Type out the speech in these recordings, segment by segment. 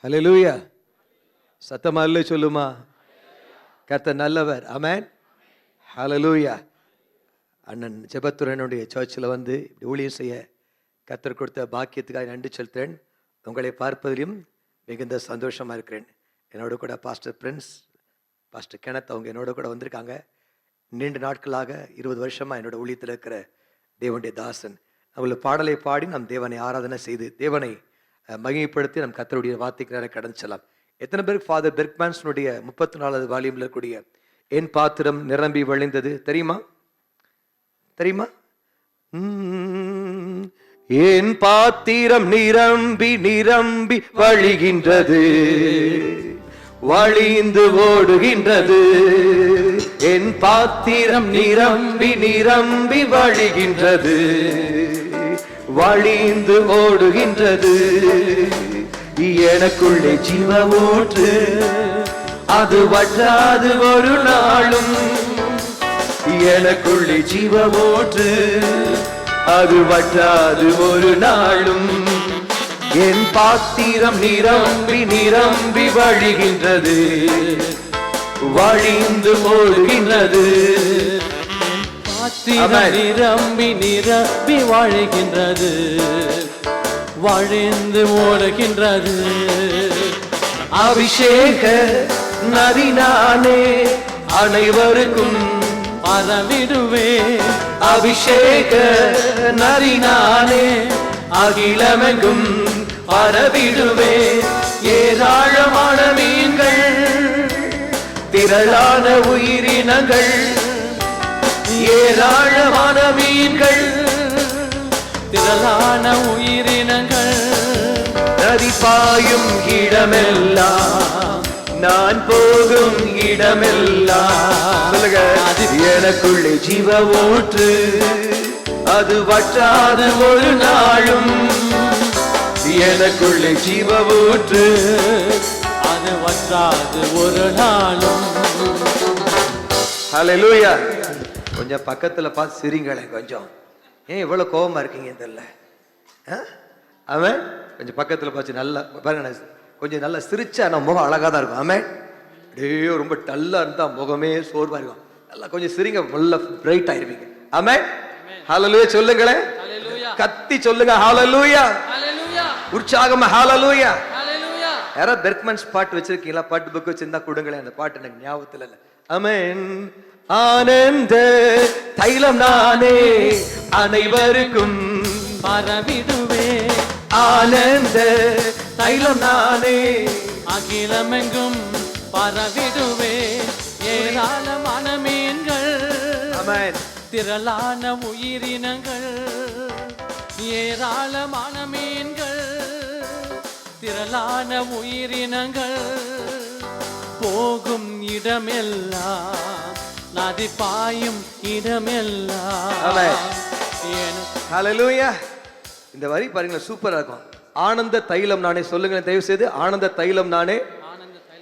ஹல்லேலூயா. சத்தமா இல்லை சொல்லுமா? கர்த்தர் நல்லவர். ஆமென். ஹல்லேலூயா. அண்ணன் ஜெபத்துரையனுடைய சர்ச்சில் வந்து ஊழியம் செய்ய கர்த்தர் கொடுத்த பாக்கியத்துக்காக நன்றி செலுத்துறேன். உங்களை பார்ப்பதிலும் மிகுந்த சந்தோஷமாக இருக்கிறேன். என்னோட கூட பாஸ்டர் பிரின்ஸ், பாஸ்டர் கெனத் அவங்க என்னோட கூட வந்திருக்காங்க. நீண்ட நாட்களாக 20 வருஷமாக என்னோட ஊழியத்தில் இருக்கிற தேவனுடைய தாசன். அவங்களுக்கு பாடலை பாடி நம் தேவனை ஆராதனை செய்து தேவனை மகிமைப்படுத்தி நம் கர்த்தருடைய வார்த்தைக்கு கடந்து செல்லலாம். எத்தனை பேருக்கு ஃபாதர் பெர்க்மேன்ஸனுடைய 34வது வால்யூமில் இருக்கக்கூடிய என் பாத்திரம் நிரம்பி வழிந்தது தெரியுமா? தெரியுமா? என் பாத்திரம் நிரம்பி நிரம்பி வழிகின்றது, வழிந்து ஓடுகின்றது. என் பாத்திரம் நிரம்பி நிரம்பி வழிகின்றது, வழிந்து ஓடுகின்றது. எனக்குள்ளே ஜீவ ஊற்று, அது வற்றாது ஒரு நாளும். எனக்குள்ளே ஜீவ ஊற்று, அது வற்றாது ஒரு நாளும். என் பாத்திரம் நிரம்பி நிரம்பி வழிகின்றது, வழிந்து ஓடுகின்றது. நிரம்பி நிரம்பி வாழ்கின்றது, வழிந்து ஓடுகின்றது. அபிஷேக நதி நானே, அனைவருக்கும் பரவிடுவே. அபிஷேக நதி நானே, அகிலமெங்கும் பரவிடுவே. ஏராளமான மீன்கள், திரளான உயிரினங்கள், ஏராளமான மீன்கள், திரளான உயிரினங்கள். நதி பாயும் இடமெல்லாம், நான் போகும் இடமெல்லாம். எனக்குள்ளே ஜீவ ஊற்று, அது வற்றாது ஒரு நாளும். எனக்குள்ளே ஜீவ ஊற்று, அது வற்றாது ஒரு நாளும். ஹல்லேலூயா. கொஞ்சம் பக்கத்துல பார்த்து சிரிங்களே. கொஞ்சம் ஏன் இவ்வளவு கோபமா இருக்கீங்க தெரியல. அவன் கொஞ்சம் பக்கத்துல பார்த்து நல்லா பாருங்க, கொஞ்சம் நல்லா சிரிச்சா நம்ம முகம் அழகா தான் இருக்கும். ஆமே, அப்படியே ரொம்ப டல்லா இருந்தா முகமே சோர்வா இருக்கும். நல்லா கொஞ்சம் சிரிங்க, நல்லா பிரைட் ஆயிருவீங்க. ஆமே, ஹல்லேலூயா சொல்லுங்களேன். கத்தி சொல்லுங்க ஹல்லேலூயா. உற்சாகமா ஹல்லேலூயா. யாராவது பெர்க்மன்ஸ் பாட்டு வச்சிருக்கீங்களா? பாட்டு புக் வச்சிருந்தா கொடுங்களேன். அந்த பாட்டு எனக்கு ஞாபகத்துல இல்லை. ஆமென். ஆனந்த தைலம் நானே, அனைவருக்கும் பரவிடுவே. ஆனந்த தைலம் நானே, அகிலமெங்கும் பரவிடுவே. ஏராளமான மீன்கள், ஆமென், திரளான உயிரினங்கள். ஏராளமான மீன்கள், திரளான உயிரினங்கள். போகும் இடமெல்லாம், நதி பாயும் இடமெல்லாம். ஹல்லேலூயா. இந்த வரி பாருங்க, சூப்பரா இருக்கும். ஆனந்த தைலம் நானே சொல்லுங்க தயவு செய்து. ஆனந்த தைலம் நானே,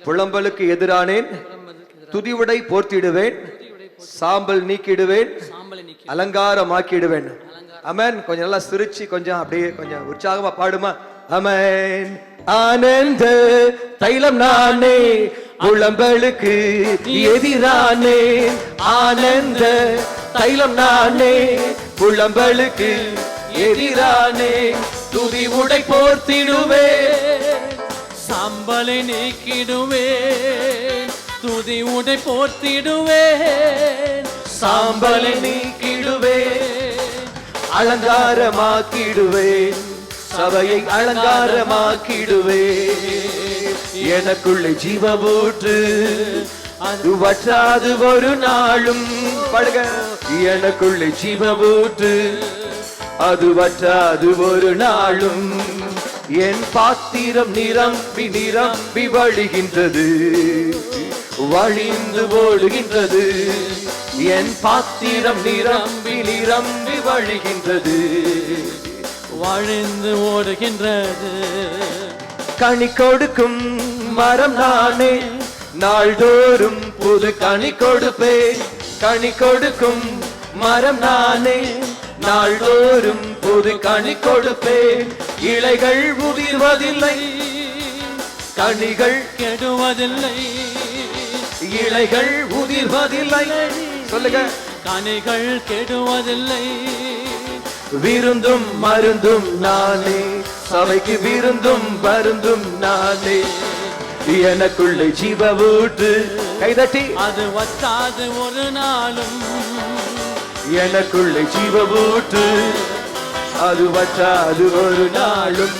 புலம்பலுக்கு எதிரானேன், துதிவுடை போர்த்திடுவேன், சாம்பல் நீக்கிடுவேன், அலங்காரமாக்கிடுவேன். ஆமென். கொஞ்சம் நல்லா சிரிச்சு கொஞ்சம் அப்படியே கொஞ்சம் உற்சாகமா பாடுமா? ஆமென். ஆனந்த தைலம் நானே, புலம்பலுக்கு எதிரானே. ஆனந்த தைலம் நானே, புலம்பலுக்கு எதிரானே. துதி உடை போர்த்திடுவே, சாம்பலை நீக்கிடுவே. துதி உடை போர்த்திடுவே, சாம்பலை நீக்கிடுவே, அலங்காரமாக்கிடுவேன், சபையை அலங்காரமாக்கிடுவே. எனக்குள்ளே ஜீவ ஊற்று, அது வற்றாது ஒரு நாளும். படுக. எனக்குள்ளே ஜீவ ஊற்று, அது வற்றாது ஒரு நாளும். என் பாத்திரம் நிரம்பி நிரம்பி வழிகின்றது, வழிந்து ஓடுகின்றது. என் பாத்திரம் நிரம்பி நிரம்பி வழிகின்றது, வழிந்து ஓடுகின்றது. கனி கொடுக்கும் மரம் நானே, நாள்தோறும் புது கனி கொடுப்பேன். கனி கொடுக்கும் மரம் நானே, நாள்தோறும் புது கனி கொடுப்பேன். இலைகள் உதிர்வதில்லை, கனிகள் கெடுவதில்லை, இலைகள் உதிர்வதில்லை. சொல்லுங்க. கனிகள் கெடுவதில்லை, விருந்தும் மருந்தும் நானே, சபைக்கு விருந்தும் மருந்தும் நானே, எனக்குள்ளே ஜீவ ஊற்று. கைதட்டி. அது வற்றாது ஒரு நாளும், எனக்குள்ளே ஜீவ ஊற்று, அது வற்றாது ஒரு நாளும்.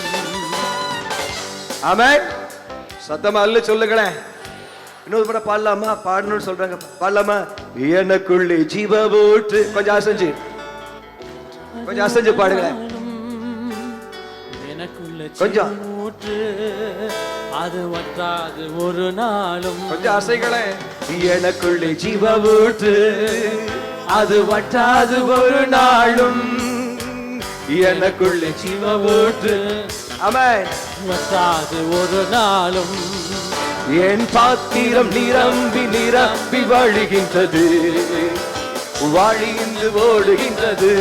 ஆமென். சத்தமா அல்ல சொல்லுங்களேன். இன்னொரு முறை பாடலாமா? பாடணும்னு சொல்றாங்க, பாடலாமா? எனக்குள்ளே ஜீவ ஊற்று. கொஞ்சம் அசைஞ்சு பாடுங்க. எனக்குள்ள கொஞ்சம். ஊற்று, அது வற்றாது ஒரு நாளும். கொஞ்சம் அசைகளே. எனக்குள்ளே ஜீவ ஊற்று, அது வற்றாது ஒரு நாளும், எனக்குள்ளே ஜீவ ஊற்று. ஆமென். வற்றாது ஒரு நாளும். என் பாத்திரம் நிரம்பி நிரம்பி வழிகின்றது, வழிந்து ஓடுகின்றது.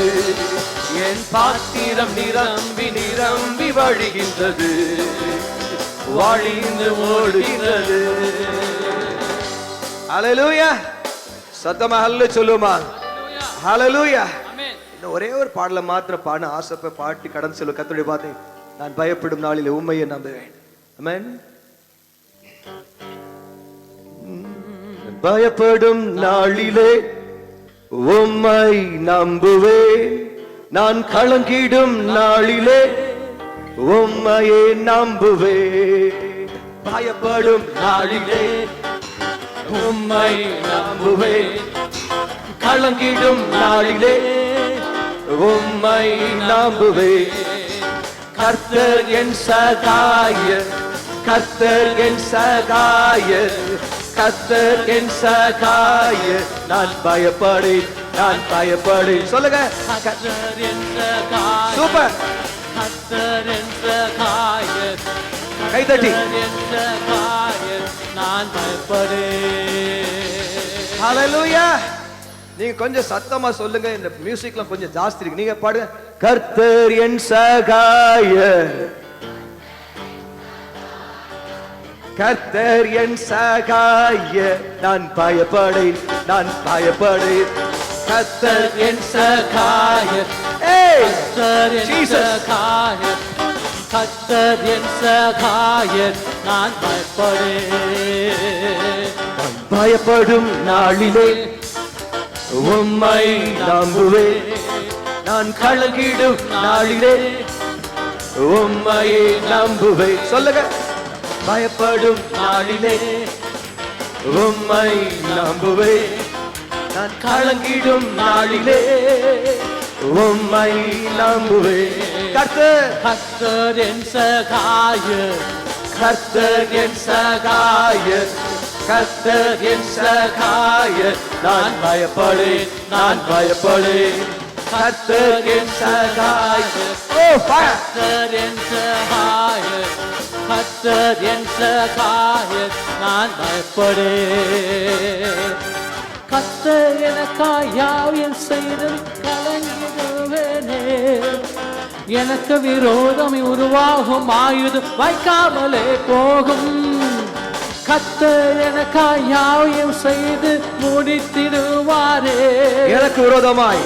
என் பாத்திரம் நிரம்பி நிரம்பி வழிகின்றது, வழிந்து ஓடுகின்றது. ஹல்லேலூயா. சத்தமா ஹல்லே சொல்லுமா? ஹல்லேலூயா. இன்னும் ஒரே ஒரு பாடல மாத்திரம் பாட ஆசைப்ப பாட்டி கடன் செல்வ கர்த்தருடைய வார்த்தை. நான் பயப்படும் நாளிலே உண்மையை நம்புவேன். ஆமென். பயப்படும் நாளிலே உம்மை நம்புவேன், நான் கலங்கிடும் நாளிலே உம்மையே நம்புவேன். பயப்படும் நாளிலே உம்மை நம்புவேன், கலங்கிடும் நாளிலே உம்மை நம்புவேன். கர்த்தர் என் சகாயர், கர்த்தர் என் சகாயர், கர்த்தர் என் சகாயர், நான் பயப்படேன், நான் பயப்படேன். சொல்லுங்க. கர்த்தர் என் சகாயர். சூப்பர். கர்த்தர் என் சகாயர். கைதட்டி. கர்த்தர் என் சகாயர், நான் பயப்படேன். ஹல்லேலூயா. நீங்க கொஞ்சம் சத்தமா சொல்லுங்க. இந்த மியூசிக்ல கொஞ்சம் ஜாஸ்தி இருக்கு. நீங்க பாடுங்க. கர்த்தர் என் சகாயர், கர்த்தர் என் சகாயர், நான் பயப்படேன், நான் பயப்படேன். கர்த்தர் என் சகாயர். ஏய், கர்த்தர் என் Jesus. சகாயர். கர்த்தர் என் சகாயர், நான் பயப்படேன். பயப்படும் நாளிலே உம்மை நம்புவேன், நான் கலங்கிடும் நாளிலே உம்மையை நம்புவேன். சொல்லுங்க. பயப்படும் நாளிலே உம்மை நம்புவேன், நான் கலங்கிடும் நாளிலே உம்மை நம்புவேன். கர்த்தர், கர்த்தர் என் சகாயர். கர்த்தர் என் சகாயர், கர்த்தர் என் சகாயர், நான் பயப்படேன், நான் பயப்படேன். கர்த்தர் என் சகாயர். ஓ ஃபயர். கர்த்தர் என் சகாயர். கர்த்தர் என் சகாயர், நான் பயப்படேன். கர்த்தர் எனக்காய் யாவையும் செய்து கலங்கிடுவேனே. எனக்கு விரோதம் உருவாகும் ஆயுதம் வைக்காமலே போகும். கர்த்தர் எனக்காய் யாவையும் செய்து முடித்திடுவாரே. எனக்கு விரோதமாய்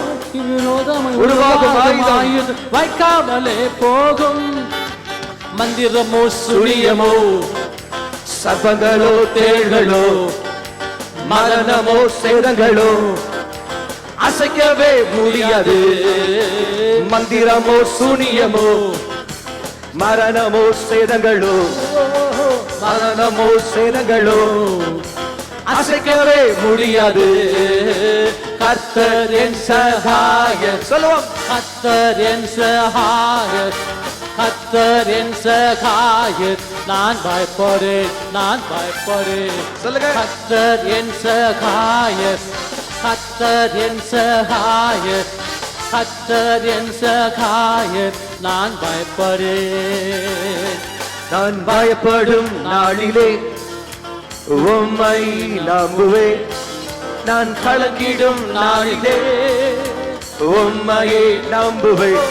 உருவாகும் ஆயுதம் வைக்காமலே போகும். மந்திரமோ சுழியமோ சர்ப்பங்களோ தேள்களோ மரணமோ சேதங்களோ அசைக்கவே முடியாது. மந்திரமோ சூனியமோ மரணமோ சேதங்களோ, மரணமோ சேதங்களோ அசைக்கவே முடியாது. கர்த்தர் என் சகாயர். சொல்லுவோம். கர்த்தர் என் சகாயர். கர்த்தர் என் சகாயர், நான் பயப்படேன், நான் பயப்படேன். சொல்லுங்க. கர்த்தர் என் சகாயர். கர்த்தர் என் சகாயர். கர்த்தர் என் சகாயர், நான் பயப்படேன். நான் பயப்படும் நாளிலே உம்மை நம்புவேன், நான் கலங்கிடும் நாளிலே உம்மையை நம்புவேன்.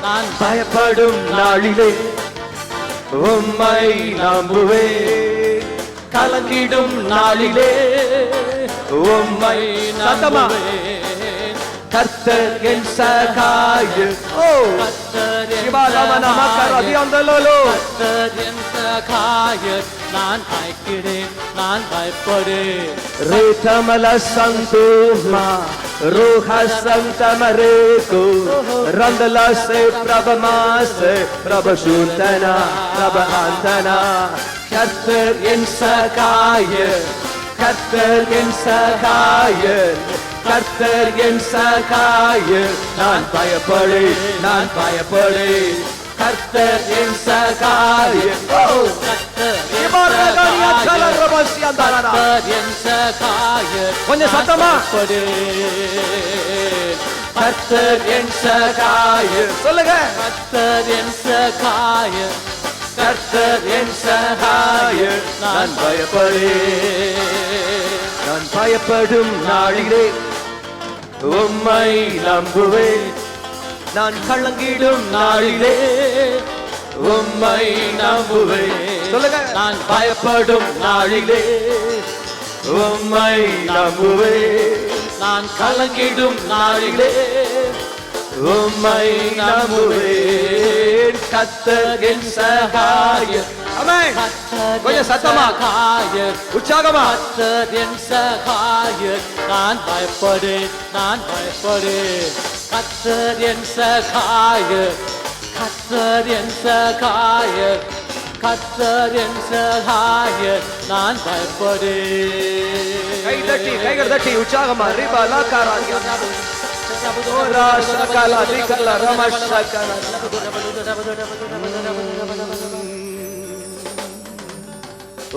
நான் பயப்படும் நாளிலே உம்மை நம்புவேன். கலங்கிடும் நாளிலே உம்மை நம்புவேன். கர்த்தர் என் சகாயர். கர்த்தர் என் சகாயர். நான் பயக்கிறேன், நான் பயப்படேன். ரிதமல சந்தூமா ருஹ சந்தமரேகு ரந்தலசே பிரபமாசே பிரபசுந்தனா பிரபஹந்தனா. கர்த்தர் என் சகாயர், கர்த்தர் என் சகாயர், கர்த்தர் என் சகாயர். நான் பயப்படேன், நான் பயப்படேன். கர்த்தர் என் சகாயர். கர்த்தர் என் சகாயர். கொஞ்சம் சத்தமா. கர்த்தர் என் சகாயர். சொல்லுங்க. கர்த்தர் என் சகாயர். கர்த்தர் என் சகாயர். நான் பயப்படேன். நான் பயப்படும் நாளிலே உம்மை நம்புவேன். நான் கலங்கிடும் நாளிலே உம்மை நம்புவேன். சொல்லுங்க. நான் பயப்படும் நாளிலே உம்மை நம்புவேன். நான் கலங்கிடும் நாளிலே உம்மை நம்புவேன். கர்த்தர் என் சகாயர். ஆமென். கொஞ்சம் சத்தமா, உற்சாகமா. கர்த்தர் என் சகாயர். நான் பயப்படேன், நான் பயப்படேன். கர்த்தர் என் சகாயர். கர்த்தர் என் சகாயர். கர்த்தர் என் சகாயர். நான் பயப்படேன். கை தட்டி, கைகள் தட்டி உற்சாகமா. ரிபாலா காராதியா ஓரா சகலா திகலா ரமஷகலா.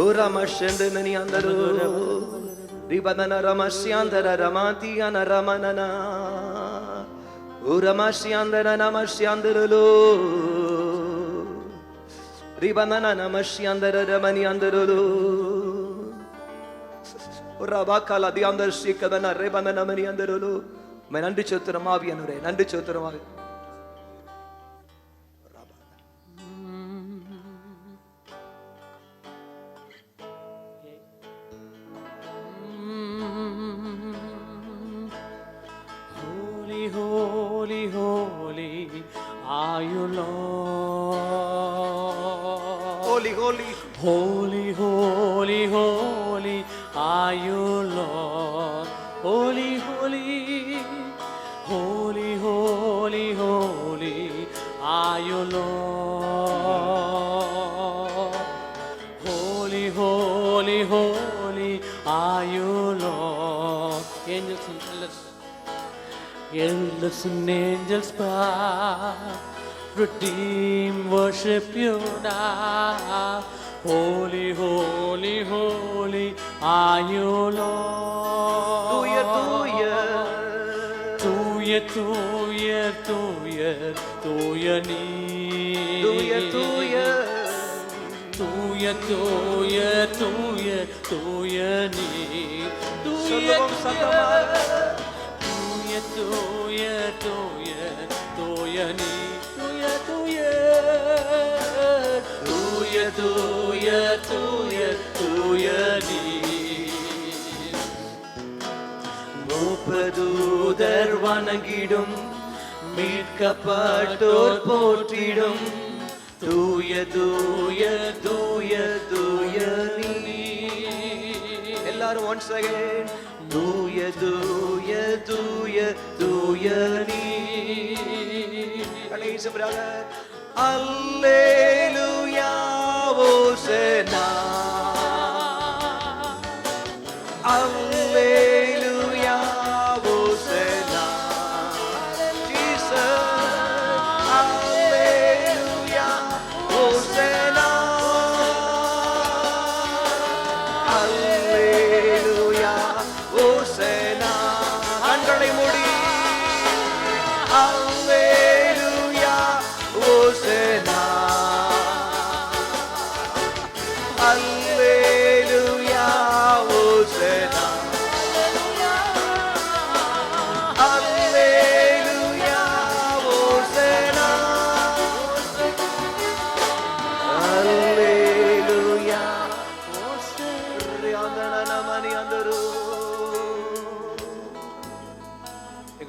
ஓரா மஷந்தனி அந்தரு ரிபதன ரமஷ்யாந்தர ரமாதியன ரமனனா. ஓரா மஷ்யாந்தர நமஷ்யாந்தரலோ ரிபதன நமஷ்யாந்தர ரமனி அந்தரலோ. ஓரா வாக்கலா தியாந்தர் சிக்கதன ரிபதன நமனி அந்தரலோ. நன்றி சோத்திரம் ஆவியானவரே, நன்றி சோத்திரம் ஆவி. Holy, holy, holy are you, Lord. Holy, holy, holy, holy, holy are you, Lord. Holy, holy, holy, holy, holy are you, Lord. Holy, holy, holy are you, Lord. Angels and elders and angels bow, redeem, worship you now. Holy, holy, holy are you, Lord. தூய தூய தூய தூய தூய தூய நீ. தூய தூய தூய தூய தூய தூய நீ. தூய சொல்லுவோம் சத்தமாக. தூய தூய தூய தூய நீ. தூய தூய தூய தூய தூய தூய நீ. மூப்பதூதர் வணங்கிடும், மீட்கப்பட்டோர் போற்றிடும். தூய தூய தூய தூய நீ. எல்லாரும் once again. தூய தூய தூய தூய நீ. கடைசி முறையாக அல்லேலூயா ஓசனா. அல்லேலூயா ஓசனா. ஜீசஸ் அல்லேலூயா ஓசனா. அல்லேலூயா ஓசனா. கண்களை மூடி அல்லேலூயா ஓசனா. அல்லேலூயா ஓசனா. அல்லேலூயா ஓசனா.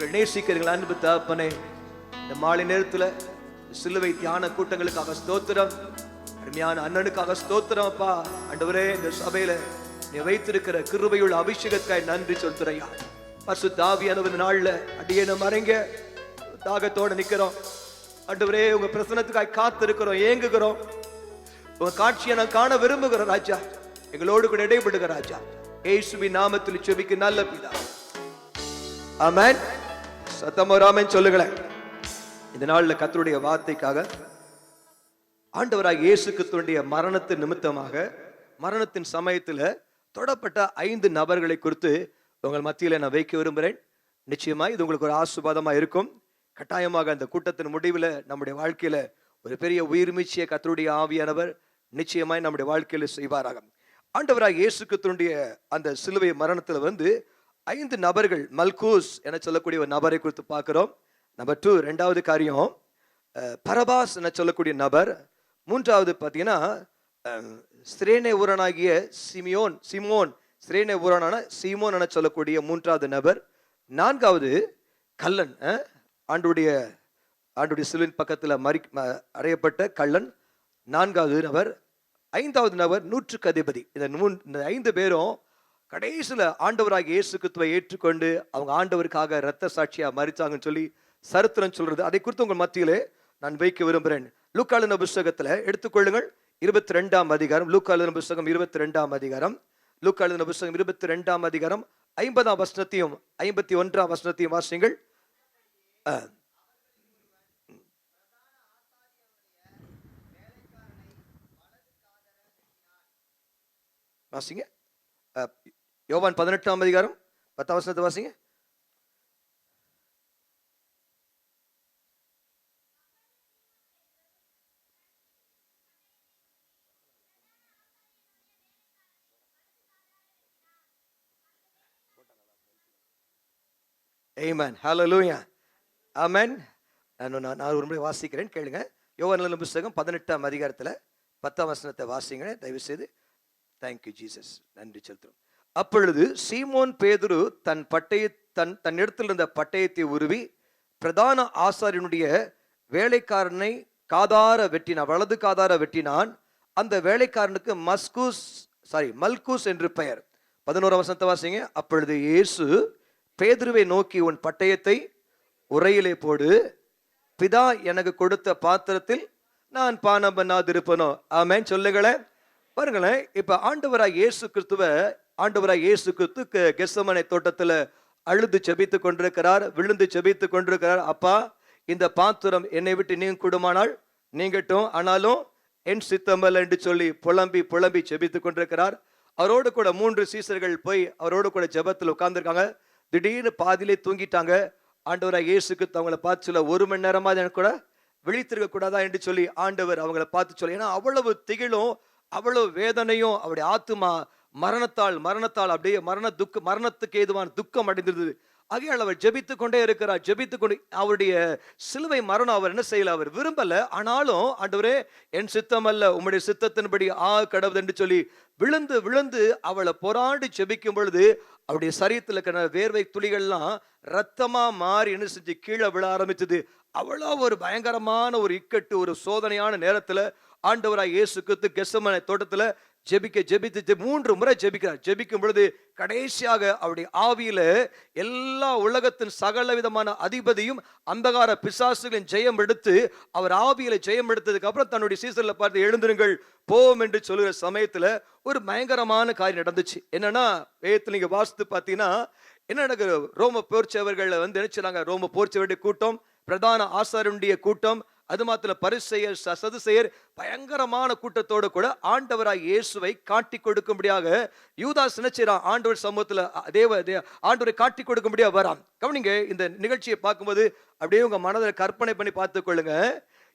எங்கள் நேசிக்கிறீர்கள் அன்பு தகப்பனே. இந்த மாலை நேரத்துல சிலுவை தியான கூட்டங்களுக்காக ஸ்தோத்திரம். அருமையான அண்ணனுக்காக ஸ்தோத்திரம் அப்பா. ஆண்டவரே, இந்த சபையில நீ வைத்திருக்கிற கிருபையுள்ள அபிஷேகத்துக்காய் நன்றி சொல்லுறையா. பரிசுத்த ஆவியானவர் நாள்ல அடியேன மறைங்க தாகத்தோட நிக்கிறோம். ஆண்டவரே, உங்க பிரசன்னத்துக்காய் காத்து இருக்கிறோம், ஏங்குகிறோம். உங்க காட்சியை நான் காண விரும்புகிறோம் ராஜா. எங்களோடு கூட இடைப்படுகிற ராஜா. இயேசுவின் நாமத்தில் ஜெபிக்க நல்ல பிதா, ஆமென். சத்தமராமன் சொல்லுங்களேன். இந்த நாள்ல கர்த்தருடைய வார்த்தைக்காக ஆண்டவராகிய இயேசு கிறிஸ்துவினுடைய மரணத்தின் நிமித்தமாக மரணத்தின் சமயத்துல தொடப்பட்ட 5 நபர்களை குறித்து உங்கள் மத்தியில நான் வைக்க விரும்புகிறேன். நிச்சயமாய் இது உங்களுக்கு ஒரு ஆசீர்வாதமா இருக்கும். கட்டாயமாக அந்த கூட்டத்தின் முடிவில் நம்முடைய வாழ்க்கையில ஒரு பெரிய உயிர்மீச்சிய கர்த்தருடைய ஆவியானவர் நிச்சயமாய் நம்முடைய வாழ்க்கையில செய்வாராக. ஆண்டவராகிய இயேசு கிறிஸ்துவினுடைய அந்த சிலுவை மரணத்துல 5 நபர்கள், மல்கூஸ் என சொல்லக்கூடிய ஒரு நபரை குறித்து பார்க்கிறோம். நம்பர் 2, ரெண்டாவது காரியம் பரபாஸ் என சொல்லக்கூடிய நபர். மூன்றாவது பார்த்தீங்கன்னா சிரேனே ஊரனாகிய சிமோன் சிரேனே ஊரனான சீமோன் என சொல்லக்கூடிய மூன்றாவது நபர். நான்காவது கள்ளன், ஆண்டுடைய சிலுவின் பக்கத்தில் அறையப்பட்ட கள்ளன் நான்காவது நபர். ஐந்தாவது நபர் நூற்றுக்கு அதிபதி. இந்த 5 பேரும் கடைசியில் ஆண்டவராகிய இயேசு கிறிஸ்துவை ஏற்றுக்கொண்டு அவங்க ஆண்டவருக்காக இரத்த சாட்சியா மரிச்சாங்கன்னு சொல்லி சரித்திரம் சொல்றது. அதை குறித்து உங்கள் மத்தியிலே நான் வைக்க விரும்புகிறேன். லூக்கா எழுதின புஸ்தகத்தில் எடுத்துக்கொள்ளுங்கள், 22ஆம் அதிகாரம். லூக்கா எழுதின புஸ்தகம் 22ஆம் அதிகாரம். லூக்கா எழுதின புஸ்தகம் 22ஆம் அதிகாரம் 50ஆம் வசனத்தையும் 51ஆம் வசனத்தையும் வாசிங்கள். வாசிங்க. யோவான் 18ஆம் அதிகாரம் 10ஆம் வசனத்தை வாசிங்க. ஆமென், ஹல்லேலூயா, ஆமென். நான் ஒரு முறை வாசிக்கிறேன், கேளுங்க. யோவான் புஸ்தகம் 18ஆம் அதிகாரத்தில் 10ஆம் வசனத்தை வாசிங்க தயவு செய்து. தேங்க்யூ ஜீசஸ், நன்றி செலுத்துறோம். அப்பொழுது சீமோன் பேதுரு தன் இடத்தில் இருந்த பட்டயத்தை உருவி பிரதான ஆசாரியனுடைய வேலைக்காரனை வலது காதார வெட்டினான். அந்த வேலைக்காரனுக்கு மல்கூஸ் என்று பெயர். 11ஆம் வசனத்தை வாசிங்க. அப்பொழுது இயேசு பேதுருவை நோக்கி, உன் பட்டயத்தை உரையிலே போடு, பிதா எனக்கு கொடுத்த பாத்திரத்தில் நான் பானம் பண்ணாதிருப்பனோ. ஆமென் சொல்லுங்களேன். பாருங்களேன், இப்ப ஆண்டவராய் இயேசு கிறிஸ்து கெத்செமனே தோட்டத்துல அழுது ஜெபித்து கொண்டிருக்கிறார், விழுந்து ஜெபித்து கொண்டிருக்கிறார். அப்பா, இந்த பாத்திரம் என்னை விட்டு நீங்க கூடுமானால் நீங்கட்டும், ஆனாலும் என் சித்தமல்ல என்று சொல்லி புலம்பி ஜெபித்து கொண்டிருக்கிறார். அவரோடு கூட 3 சீசர்கள் போய் அவரோடு கூட ஜெபத்தில் உட்கார்ந்துருக்காங்க. திடீர்னு பாதியிலே தூங்கிட்டாங்க. ஆண்டவராய் இயேசு கிறிஸ்து அவங்கள பார்த்து சொல்ல, 1 மணி நேரமா எனக்கு கூட விழித்திருக்க கூடாதா என்று சொல்லி ஆண்டவர் அவங்கள பார்த்து சொல்ல. ஏன்னா அவ்வளவு திகிலும் அவ்வளவு வேதனையும், அவருடைய ஆத்துமா மரணத்தால் அப்படியே மரணத்துக்கு ஏதுவான துக்கம் அடைந்திருந்தது. ஆகையால் அவர் ஜெபித்து கொண்டே இருக்கிறார். அவருடைய சிலுவை மரணம் அவர் என்ன செய்யல, அவர் விரும்பல. ஆனாலும் ஆண்டவரே, என் சித்தம் அல்ல உம்முடைய சித்தத்தின்படி கடவுள் என்று சொல்லி விழுந்து அவளை போராடி ஜெபிக்கும் பொழுது அவருடைய சரீரத்தில் இருக்கிற வேர்வை துளிகள்லாம் ரத்தமா மாறி என்ன செஞ்சு கீழே விழ ஆரம்பிச்சது. அவ்வளோ ஒரு பயங்கரமான ஒரு இக்கட்டு, ஒரு சோதனையான நேரத்துல ஆண்டவராய் இயேசு கிறிஸ்து கெத்செமனே தோட்டத்துல ஜெபித்து 3 முறை ஜெபிக்கிறார். ஜெபிக்கும் பொழுது கடைசியாக அவருடைய ஆவியில எல்லா உலகத்தின் சகல விதமான அதிபதியும் அந்தகார பிசாசுகளின் ஜெயம் எடுத்து, அவர் ஆவியில ஜெயம் எடுத்ததுக்கு அப்புறம் தன்னுடைய சீசர்ல பார்த்து, எழுந்திருங்கள் போம் என்று சொல்லுகிற சமயத்துல ஒரு பயங்கரமான காரியம் நடந்துச்சு. என்னன்னா, வேதத்துல நீங்க வாசித்து பார்த்தீங்கன்னா என்ன நடக்குது, ரோம போர்ச்சவர்கள் நினைச்சாங்க. ரோம போர்ச்சவருடைய கூட்டம், பிரதான ஆசாரியனுடைய கூட்டம், அது மாத்திர பரிசேயர் சதுசேயர் பயங்கரமான கூட்டத்தோடு கூட ஆண்டவராய் இயேசுவை காட்டி கொடுக்கும்படியாக யூதாஸ் நினைச்சான். ஆண்டவர் சமூகத்துல ஆண்டவரை காட்டி கொடுக்கும்படியாக வரான். கவனிங்க, இந்த நிகழ்ச்சியை பார்க்கும்போது அப்படியே உங்க மனதில் கற்பனை பண்ணி பார்த்துக் கொள்ளுங்க.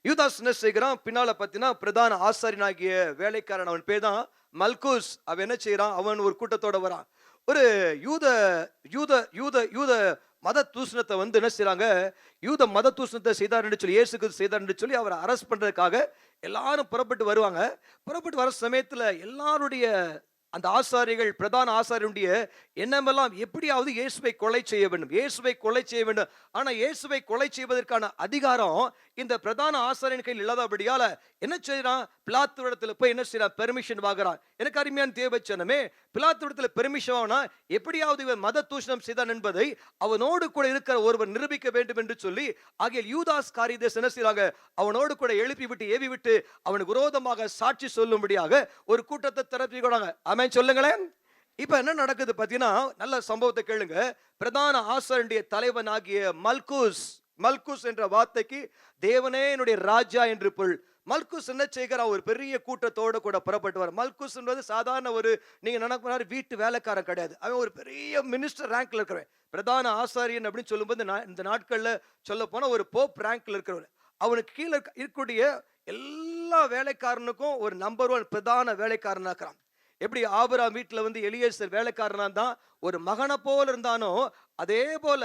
யூதாஸ் என்ன செய்கிறான், பின்னால பார்த்தீங்கன்னா பிரதான ஆசாரியனாகிய வேலைக்காரன், அவன் பேர் தான் மல்கூஸ். அவன் என்ன செய்யறான், அவன் ஒரு கூட்டத்தோட வரான். ஒரு யூத மத தூஷணத்தை என்ன செய்யறாங்க, யூத மத தூஷணத்தை செய்தார் என்று சொல்லி, இயேசுக்கு செய்தார் என்று சொல்லி அவரை அரெஸ்ட் பண்றதுக்காக எல்லாரும் புறப்பட்டு வருவாங்க. புறப்பட்டு வர சமயத்துல எல்லாருடைய அந்த ஆசாரிகள், பிரதான ஆசாரியனுடைய எண்ணமெல்லாம் எப்படியாவது இயேசுவை கொலை செய்ய வேண்டும், இயேசுவை கொலை செய்ய வேண்டும். ஆனா இயேசுவை கொலை செய்வதற்கான அதிகாரம் இந்த பிரதான ஆசாரியன் கையில் இல்லாதபடியால என்ன செய்யறான், பிலாத்துவிடத்துல போய் என்ன செய்யறான், பெர்மிஷன் வாங்குறான். எனக்கு அருமையான தேவச்சனமே, பிலாத்துவிடத்துல பெர்மிஷன் வாங்கினா எப்படியாவது இவன் மத தூஷணம் செய்தான் என்பதை அவனோடு கூட இருக்கிற ஒருவர் நிரூபிக்க வேண்டும் என்று சொல்லி ஆகிய யூதாஸ் காரியதேஸ் என்ன செய்யறாங்க, அவனோடு கூட எழுப்பி விட்டு ஏவி விட்டு அவனுக்கு விரோதமாக சாட்சி சொல்லும்படியாக ஒரு கூட்டத்தை திரப்பி கொண்டாங்க. ஆமென் சொல்லுங்களேன். இப்ப என்ன நடக்குது பாத்தீங்கன்னா, நல்ல சம்பவத்தை கேளுங்க. பிரதான ஆசாரியனுடைய தலைவன் ஆகிய மல்குஸ் என்ற வார்த்தைக்கு தேவனே என்னுடைய ராஜா என்று பொருள். மல்குஸ் என்ன செய்கிறார், ஒரு பெரிய கூட்டத்தோடு கூட புறப்பட்டு வர. மல்குஸ் என்பது சாதாரண ஒரு, நீங்க நினைக்கிற வீட்டு வேலைக்காரன் கிடையாது. அவன் ஒரு பெரிய மினிஸ்டர் ரேங்க்ல இருக்கிறவன். பிரதான ஆசாரியன் அப்படின்னு சொல்லும்போது இந்த நாட்கள்ல சொல்ல போனா ஒரு போப் ரேங்க்ல இருக்கிறவன். அவனுக்கு கீழே இருக்கக்கூடிய எல்லா வேலைக்காரனுக்கும் ஒரு நம்பர் 1 பிரதான வேலைக்காரனா இருக்கிறான். எப்படி ஆபிரகாம் வீட்டுல எலியேசர் வேலைக்காரனா தான் ஒரு மகனை போல இருந்தானோ, அதே போல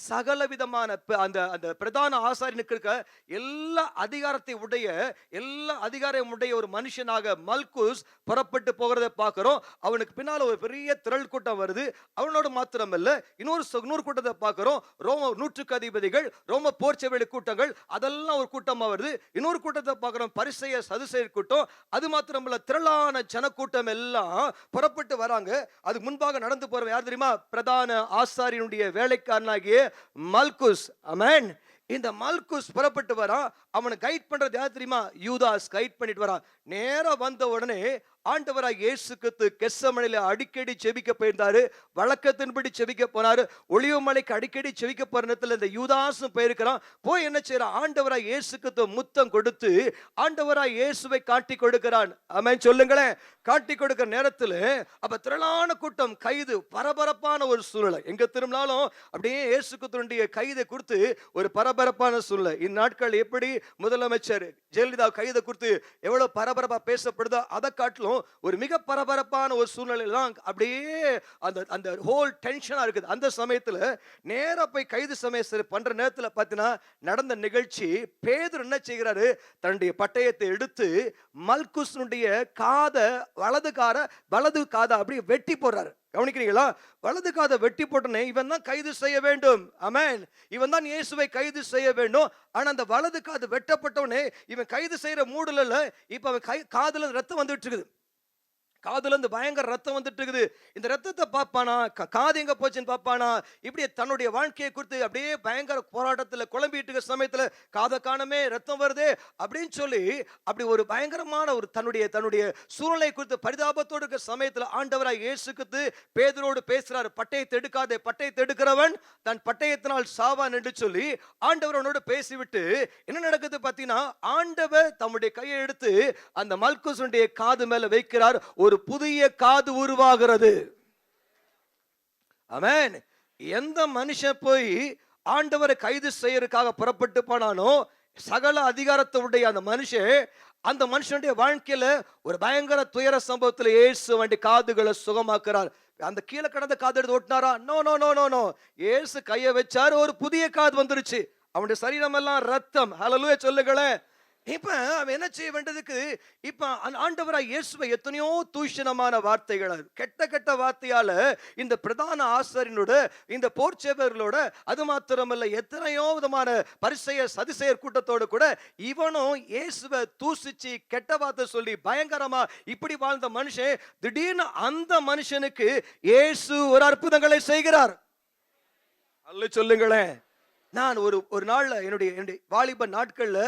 சகல விதமான அந்த அந்த பிரதான ஆசாரியனுக்கு இருக்க எல்லா அதிகாரம் உடைய ஒரு மனுஷனாக மல்குஸ் புறப்பட்டு போகிறத பார்க்கிறோம். அவனுக்கு பின்னால ஒரு பெரிய திரள் கூட்டம் வருது. அவனோட மாத்திரமல்ல, இன்னொரு கூட்டத்தை பார்க்கிறோம். ரோம நூற்றுக்கு அதிபதிகள், ரோம போர்ச்சவேலி கூட்டங்கள், அதெல்லாம் ஒரு கூட்டமா வருது. இன்னொரு கூட்டத்தை பார்க்கிறோம், பரிசேய சதுசேயர் கூட்டம். அது மாத்திரமல்ல, திரளான ஜனக்கூட்டம் எல்லாம் புறப்பட்டு வராங்க. அதுக்கு முன்பாக நடந்து போற யார் தெரியுமா, பிரதான ஆசாரியனுடைய வேலைக்காரனாகிய மல்குஸ். ஆமென். இந்த மல்குஸ் புறப்பட்டு வரான். அவனை கைட் பண்றது யார் தெரியுமா, யூதாஸ் கைட் பண்ணிட்டு வரான். நேரா வந்த உடனே ஆண்டவராய் இயேசு கிறிஸ்து கெத்செமனேல அடிக்கடி செபிக்க போயிருந்தாரு. வழக்கத்தின்படி செபிக்க போனாரு. ஒலிவ மலைக்கு அடிக்கடி செபிக்க போற நேரத்தில் இந்த யூதாசும் போயிருக்கிறான். போய் என்ன செய்யறான், ஆண்டவராய் இயேசு கிறிஸ்து முத்தம் கொடுத்து ஆண்டவராய் இயேசுவை காட்டி கொடுக்கிறான். ஆமென் சொல்லுங்களேன். காட்டி கொடுக்கிற நேரத்தில் அப்ப திரளான கூட்டம், கைது, பரபரப்பான ஒரு சூழ்நிலை. எங்க திரும்பினாலும் அப்படியே இயேசு கிறிஸ்துவினுடைய கைதை குறித்து ஒரு பரபரப்பான சூழ்நிலை. இந்நாட்கள் எப்படி முதலமைச்சர் ஜெயலலிதா கைதை குறித்து எவ்வளவு பரபரப்பா பேசப்படுதோ, அதை காட்டிலும் ஒரு மிக பரபரப்பான ஒரு சூழ்நிலை தான். அப்படியே அந்த ஹோல் டென்ஷனா இருக்குது. அந்த சமயத்துல நேரா போய் கைது சமயம் பண்ற நேரத்துல பாத்தீங்கன்னா நடந்த நிகழ்ச்சி, பேதுரு என்ன செய்கிறாரு, தன்னுடைய பட்டயத்தை எடுத்து மல்குஸ்னுடைய வலது காதை அப்படியே வெட்டி போடுறாரு. கவனிக்கிறீங்களா? வலது காதை வெட்டி போட்டனே, இவன் தான் கைது செய்ய வேண்டும். ஆமென். இவன் தான் இயேசுவை கைது செய்ய வேண்டும். ஆனா அந்த வலது காது வெட்டப்பட்டவனே இவன் கைது செய்யற மூடுல இப்ப அவன் காதுல ரத்தம் வந்துட்டு இருக்குது. காதுல இருந்து பயங்கர ரத்தம் வந்துட்டு இருக்குது. இந்த ரத்தத்தை பார்ப்பானா, காது எங்க போச்சுன்னு பார்ப்பானா, இப்படி தன்னுடைய வாழ்க்கையை குறித்து அப்படியே பயங்கர போராட்டத்தில் குழம்பிட்டு இருக்க சமயத்துல காதை காணமே, ரத்தம் வருது அப்படின்னு சொல்லி அப்படி ஒரு பயங்கரமான ஒரு தன்னுடைய சூழ்நிலை குறித்து பரிதாபத்தோடு இருக்க சமயத்துல ஆண்டவராய் இயேசு கிறிஸ்து பேதுருவோடு பேசுறாரு. பட்டயத்தை எடுக்காதே, பட்டயத்தை எடுக்கிறவன் தன் பட்டயத்தினால் சாவான் என்று சொல்லி ஆண்டவரோடு பேசிவிட்டு என்ன நடக்குது பார்த்தீங்கன்னா, ஆண்டவர் தம்முடைய கையை எடுத்து அந்த மல்குஸுடைய காது மேல வைக்கிறார். ஒரு புதிய காது உருவாகிறது. ஆமென். எந்த மனுஷன் போய் ஆண்டவரை கைது செய்யறதுக்காக புறப்பட்டு போனானோ, சகல அதிகாரத்துடைய அந்த மனுஷனுடைய வாழ்க்கையில ஒரு பயங்கர துயர சம்பவத்தில் இயேசு வேண்டிய காதுகளை சுகமாக்குறார். அந்த கீழே கடந்த காது எடுத்து ஓட்டினாரா? No no no no no. Yesu கையை வச்சாரு, ஒரு புதிய காது வந்துருச்சு. அவனுடைய சரீரம் எல்லாம் ரத்தம். ஹல்லேலூயா சொல்லுங்களேன். இப்ப அவன் என்ன செய்ய வேண்டியதுக்கு, இப்ப ஆண்டவராய் இயேசுவை எத்தனையோ தூஷணமான வார்த்தைகள், கெட்ட வார்த்தையால இந்த பிரதான ஆசாரியனோட, இந்த போர்ச்சேவர்களோட, அது மாத்திரமல்ல எத்தனையோ விதமான பரிசேயர் சதுசேயர் கூட்டத்தோடு கூட இவனும் இயேசுவை தூசிச்சு கெட்ட வார்த்தை சொல்லி பயங்கரமா இப்படி வாழ்ந்த மனுஷன், திடீர்னு அந்த மனுஷனுக்கு இயேசு ஒரு அற்புதங்களை செய்கிறார். அல்ல சொல்லுங்களேன். நான் ஒரு நாள்ல என்னுடைய வாலிப நாட்கள்ல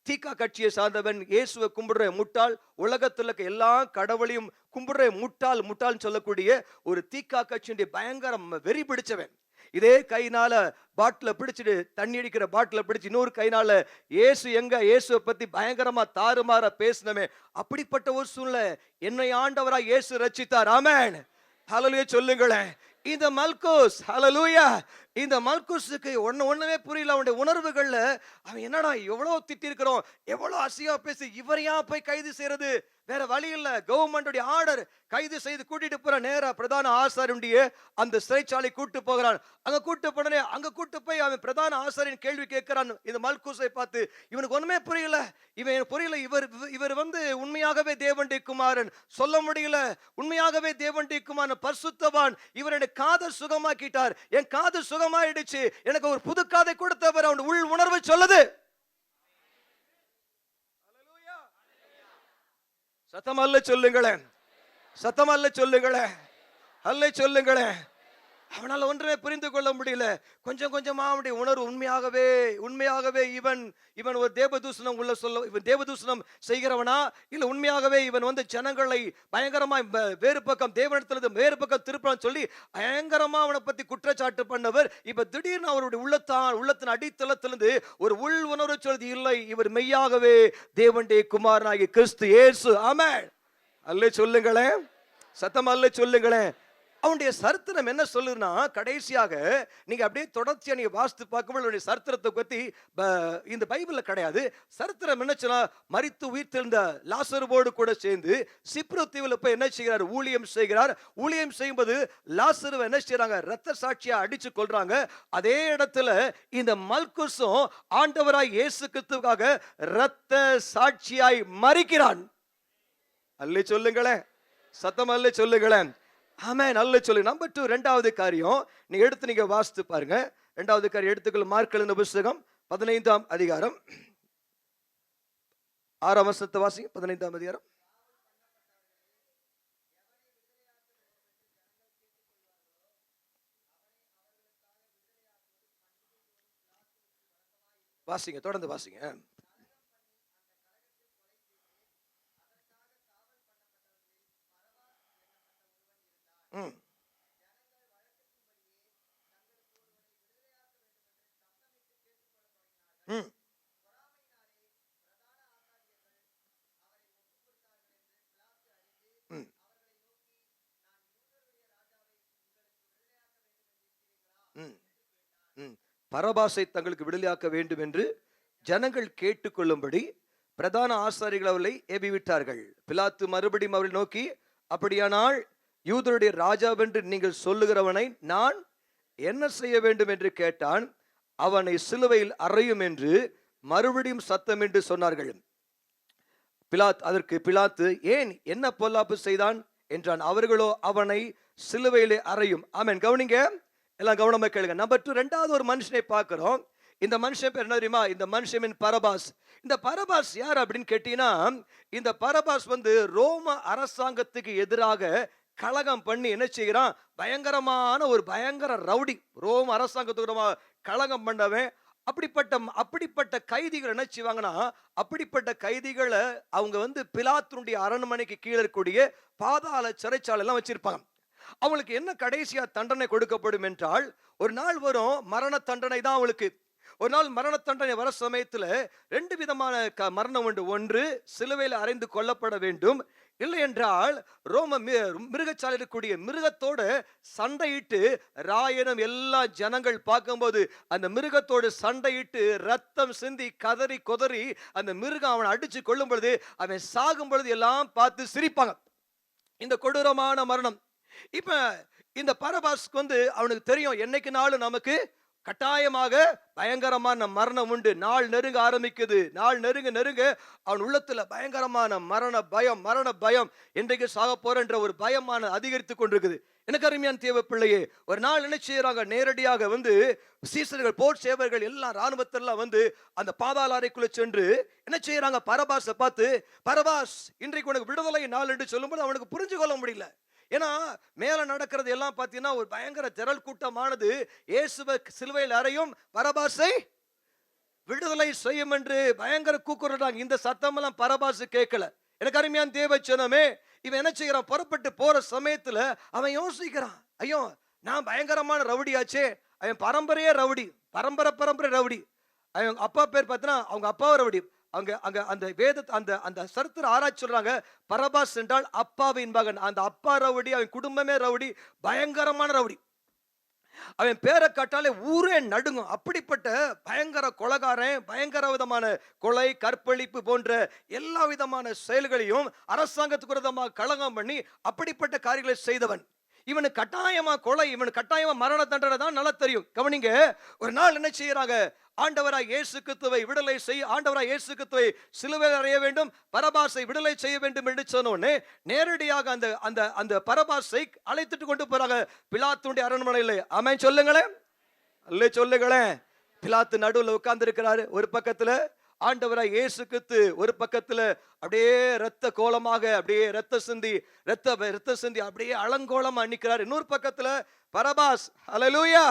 தீகா கட்சியை சார்ந்தவன், இயேசுவை கும்பிடுற முட்டாள், உலகத்தில் இருக்க எல்லா கடவுளையும் கும்பிடுற முட்டாள் சொல்லக்கூடிய ஒரு தீகா கட்சியுடைய பயங்கரம் வெறி பிடிச்சவன். இதே கைனால பாட்டில பிடிச்சிட்டு, தண்ணி அடிக்கிற பாட்டில பிடிச்சு இன்னொரு கைனால இயேசுவை பத்தி பயங்கரமா தாறுமாற பேசினமே. அப்படிப்பட்ட ஒரு சூழ்நிலை என்னை ஆண்டவரா இயேசு ரட்சித்தார். ஆமென். ஹல்லேலூயா சொல்லுங்களேன். இந்த மல்குஸ், ஹல்லேலூயா, இந்த மல்குஸுக்கு ஒண்ணுமே புரியல. அவனுடைய உணர்வுகள்ல அவன் என்னடா எவ்வளவு திட்டிருக்கிறோம், எவ்வளவு அசியா பேசி இவரையா போய் கைது செய்யறது, வேற வழி இல்ல. கவர்மெண்டுடைய ஆர்டர், கைது செய்து கூட்டிட்டு போற நேரா பிரதான ஆசாரியனுடைய அந்த சிறைச்சாலை கூட்டு போகிறான். அங்க கூட்டு போனே, அங்க கூட்டு போய் அவன் பிரதான ஆசாரியன் கேள்வி கேட்கிறான் இந்த மல்குஸை பார்த்து. இவனுக்கு ஒண்ணுமே புரியல. இவன் புரியல, இவர் உண்மையாகவே தேவனுடைய குமாரன் சொல்ல முடியல. உண்மையாகவே தேவனுடைய குமாரன் பரிசுத்தவான். இவர் எனக்கு காதை சுகமாக்கிட்டார், என் காது சுகமாயிடுச்சு, எனக்கு ஒரு புது காதை கொடுத்தவர். அவன் உள் உணர்வு சொல்லுது. சத்தமல்ல சொல்லுங்களேன், சத்தமல்ல சொல்லுங்களேன், அல்ல சொல்லுங்களேன். அவனால ஒன்றுமே புரிந்து கொள்ள முடியல. கொஞ்சம் கொஞ்சமா அவனுடைய உணர்வு உண்மையாகவே இவன் ஒரு தேவதூஷணம் உள்ள சொல்ல, இவன் தேவதூஷணம் செய்கிறவனா இல்ல உண்மையாகவே இவன் ஜனங்களை பயங்கரமா வேறு பக்கம் தேவனிடத்திலிருந்து வேறு பக்கம் திருப்பான்னு சொல்லி பயங்கரமா அவனை பத்தி குற்றச்சாட்டு பண்ணவர். இப்ப திடீர்னு அவருடைய உள்ளத்தின் அடித்தளத்திலிருந்து ஒரு உள் உணர்வு சொல்றது, இல்லை இவர் மெய்யாகவே தேவனுடைய குமாரனாகிய கிறிஸ்து இயேசு. ஆமென். அல்ல சொல்லுங்களேன், சத்தம் அல்ல சொல்லுங்களேன். அவனுடைய சரித்திரம் என்ன சொல்லுதுன்னா, கடைசியாக நீங்க அப்படியே தொடர்ச்சியா நீங்க வாசித்து பார்க்கும்போது அவனுடைய சரித்திரத்தை பத்தி இந்த பைபிள்ல கிடையாது. சரித்திரம் என்ன சொன்னா, மரித்து உயிர்த்தெழுந்த லாசருவோடு கூட சேர்ந்து சிப்ரு தீவுல போய் என்ன செய்கிறார், ஊழியம் செய்கிறார். ஊழியம் செய்யும்போது லாசருவை என்ன செய்யறாங்க, ரத்த சாட்சியா அடிச்சு கொள்றாங்க. அதே இடத்துல இந்த மல்குஸும் ஆண்டவராய் இயேசு கிறிஸ்துவுக்காக ரத்த சாட்சியாய் மரிக்கிறான். அல்ல சொல்லுங்களேன், சத்தம் அல்ல சொல்லுங்களேன். ஆமென். நல்ல சொல்லு. நம்பர் 2, இரண்டாவது காரியம் நீங்க வாசித்து பாருங்க. இரண்டாவது காரியம் எடுத்துக்கொள்ள மார்க் எழுதின புத்தகம் 15ஆம் அதிகாரம் 6ஆம் வசனத்தை வாசிங்க. 15ஆம் அதிகாரம். வாசிங்க, தொடர்ந்து வாசிங்க. ம் ம் ம் ம் ம் பரபாசை தங்களுக்கு விடுதலையாக்க வேண்டும் என்று ஜனங்கள் கேட்டுக்கொள்ளும்படி பிரதான ஆசாரிகள் அவர்களை ஏவிவிட்டார்கள். பிலாத்து மறுபடியும் அவர்களை நோக்கி, அப்படியானால் யூதருடைய ராஜாவென்று நீங்கள் சொல்லுகிறவனை நான் என்ன செய்ய வேண்டும் என்று கேட்டான். அவனை சிலுவையில் அறையும் என்று மறுபடியும் சத்தம் என்று சொன்னார்கள். அதற்கு பிலாத்து, ஏன் என்ன பொல்லாப்பு செய்தான் என்றான். அவர்களோ, அவனை சிலுவையிலே அறையும். ஆமென். கவனிங்க, எல்லாம் கவனமா கேளுங்க. நம்பர் 2, இரண்டாவது ஒரு மனுஷனை பார்க்கிறோம். இந்த மனுஷன் பேர் என்ன தெரியுமா? இந்த மனுஷன் பரபாஸ். இந்த பரபாஸ் யார் அப்படின்னு கேட்டீங்கன்னா, இந்த பரபாஸ் ரோம அரசாங்கத்துக்கு எதிராக கலகம் பண்ணி என்ன செய்கிறான், பயங்கரமான ஒரு பயங்கர ரவுடி, ரோம அரசாங்கத்துக்கு கலகம் பண்ணவன். அப்படிப்பட்ட கைதிகள் என்ன செய்வாங்கன்னா, அப்படிப்பட்ட கைதிகளை அவங்க பிலாத்துனுடைய அரண்மனைக்கு கீழே இருக்கக்கூடிய பாதாள சிறைச்சாலை எல்லாம் வச்சிருப்பாங்க. அவங்களுக்கு என்ன கடைசியா தண்டனை கொடுக்கப்படும் என்றால், ஒரு நாள் வரும் மரண தண்டனை தான் அவங்களுக்கு. ஒரு நாள் மரண தண்டனை வர சமயத்துல 2 விதமான மரணம் உண்டு. ஒன்று, சிலுவையில் அறைந்து கொல்லப்பட வேண்டும். இல்லை என்றால் ரோம மிருகச்சாலை இருக்கக்கூடிய மிருகத்தோட சண்டையிட்டு, ராயனும் எல்லா ஜனங்கள் பார்க்கும்போது அந்த மிருகத்தோடு சண்டையிட்டு ரத்தம் சிந்தி கதறி கொதறி அந்த மிருகம் அவனை அடிச்சு கொள்ளும் பொழுது, அவன் சாகும் பொழுது எல்லாம் பார்த்து சிரிப்பாங்க. இந்த கொடூரமான மரணம். இப்ப இந்த பரபாஸ்க்கு அவனுக்கு தெரியும், என்னைக்கு நாளும் நமக்கு கட்டாயமாக பயங்கரமான மரணம் உண்டு. நாள் நெருங்க ஆரம்பிக்குது. நாள் நெருங்க அவன் உள்ளத்துல பயங்கரமான மரண பயம், என்றைக்கு சாக போறன்ற ஒரு பயமான அதிகரித்து கொண்டிருக்குது. எனக்கு அருமையான தேவ பிள்ளையே, ஒரு நாள் என்ன செய்யறாங்க, நேரடியாக சீசர்கள், போர் சேவர்கள் எல்லாம் ராணுவத்தெல்லாம் அந்த பாதாள அறைக்குள்ள சென்று என்ன செய்யறாங்க, பரபாஸை பார்த்து, பரபாஸ் இன்றைக்கு உனக்கு விடுதலை நாள் என்று சொல்லும்போது அவனுக்கு புரிஞ்சு கொள்ள முடியல. ஏன்னா மேல நடக்கிறது எல்லாம் பார்த்தீங்கன்னா ஒரு பயங்கர திரள் கூட்டமானது இயேசுவை சிலுவையில் அறையும், பரபாசை விடுதலை செய்யும் என்று பயங்கர கூக்குறாங்க. இந்த சத்தம் எல்லாம் பரபாசு கேட்கல. எனக்கு அருமையான தேவச்சனமே, இவன் என்ன செய்யறான், புறப்பட்டு போற சமயத்துல அவன் யோசிக்கிறான், ஐயோ நான் பயங்கரமான ரவுடியாச்சே, அவன் பரம்பரையே ரவுடி, பரம்பரை ரவுடி. அவங்க அப்பா பேர் பார்த்தீங்கன்னா அவங்க அப்பாவை ரவுடி. அங்க அந்த அந்த சரித்திர ஆராய்ச்சி சொல்றாங்க, பரபாஸ் என்றால் அப்பாவின் மகன். அந்த அப்பா ரவுடி, அவன் குடும்பமே ரவுடி, பயங்கரமான ரவுடி. அவன் பேரை காட்டாலே ஊரே நடுங்கும். அப்படிப்பட்ட பயங்கர கொலைகாரன், பயங்கர விதமான கொலை, கற்பழிப்பு போன்ற எல்லா விதமான செயல்களையும் அரசாங்கத்துக்கு விரோதமாக கலகம் பண்ணி அப்படிப்பட்ட காரியங்களை செய்தவன். இவனுக்கு கட்டாயமா கொலை, இவனுக்கு கட்டாயமா மரண தண்டனை தான் நல்லா தெரியும். கவனிங்க, ஒரு நாள் என்ன செய்யறாங்க, ஆண்டவராய் இயேசு கிறிஸ்துவை விடுதலை செய்ய, ஆண்டவராய் இயேசு கிறிஸ்துவை சிலுவையில் அறைய வேண்டும், பரபாசை விடுதலை செய்ய வேண்டும் என்று சொன்னோடனே நேரடியாக அந்த அந்த அந்த பரபாசை அழைத்துட்டு கொண்டு போறாங்க பிலாத்துடைய அரண்மனையில். ஆமென் சொல்லுங்களேன், அல்லே சொல்லுங்களேன். பிலாத்து நடுவில் உட்கார்ந்து இருக்கிறாரு. ஒரு பக்கத்துல ஆண்டவராய் இயேசு கிறிஸ்து, ஒரு பக்கத்துல அப்படியே ரத்த கோலமாக அப்படியே ரத்த சிந்தி அப்படியே அலங்கோலமா நிற்கிறார். இன்னொரு பக்கத்துல பரபாஸ். அல்லேலூயா,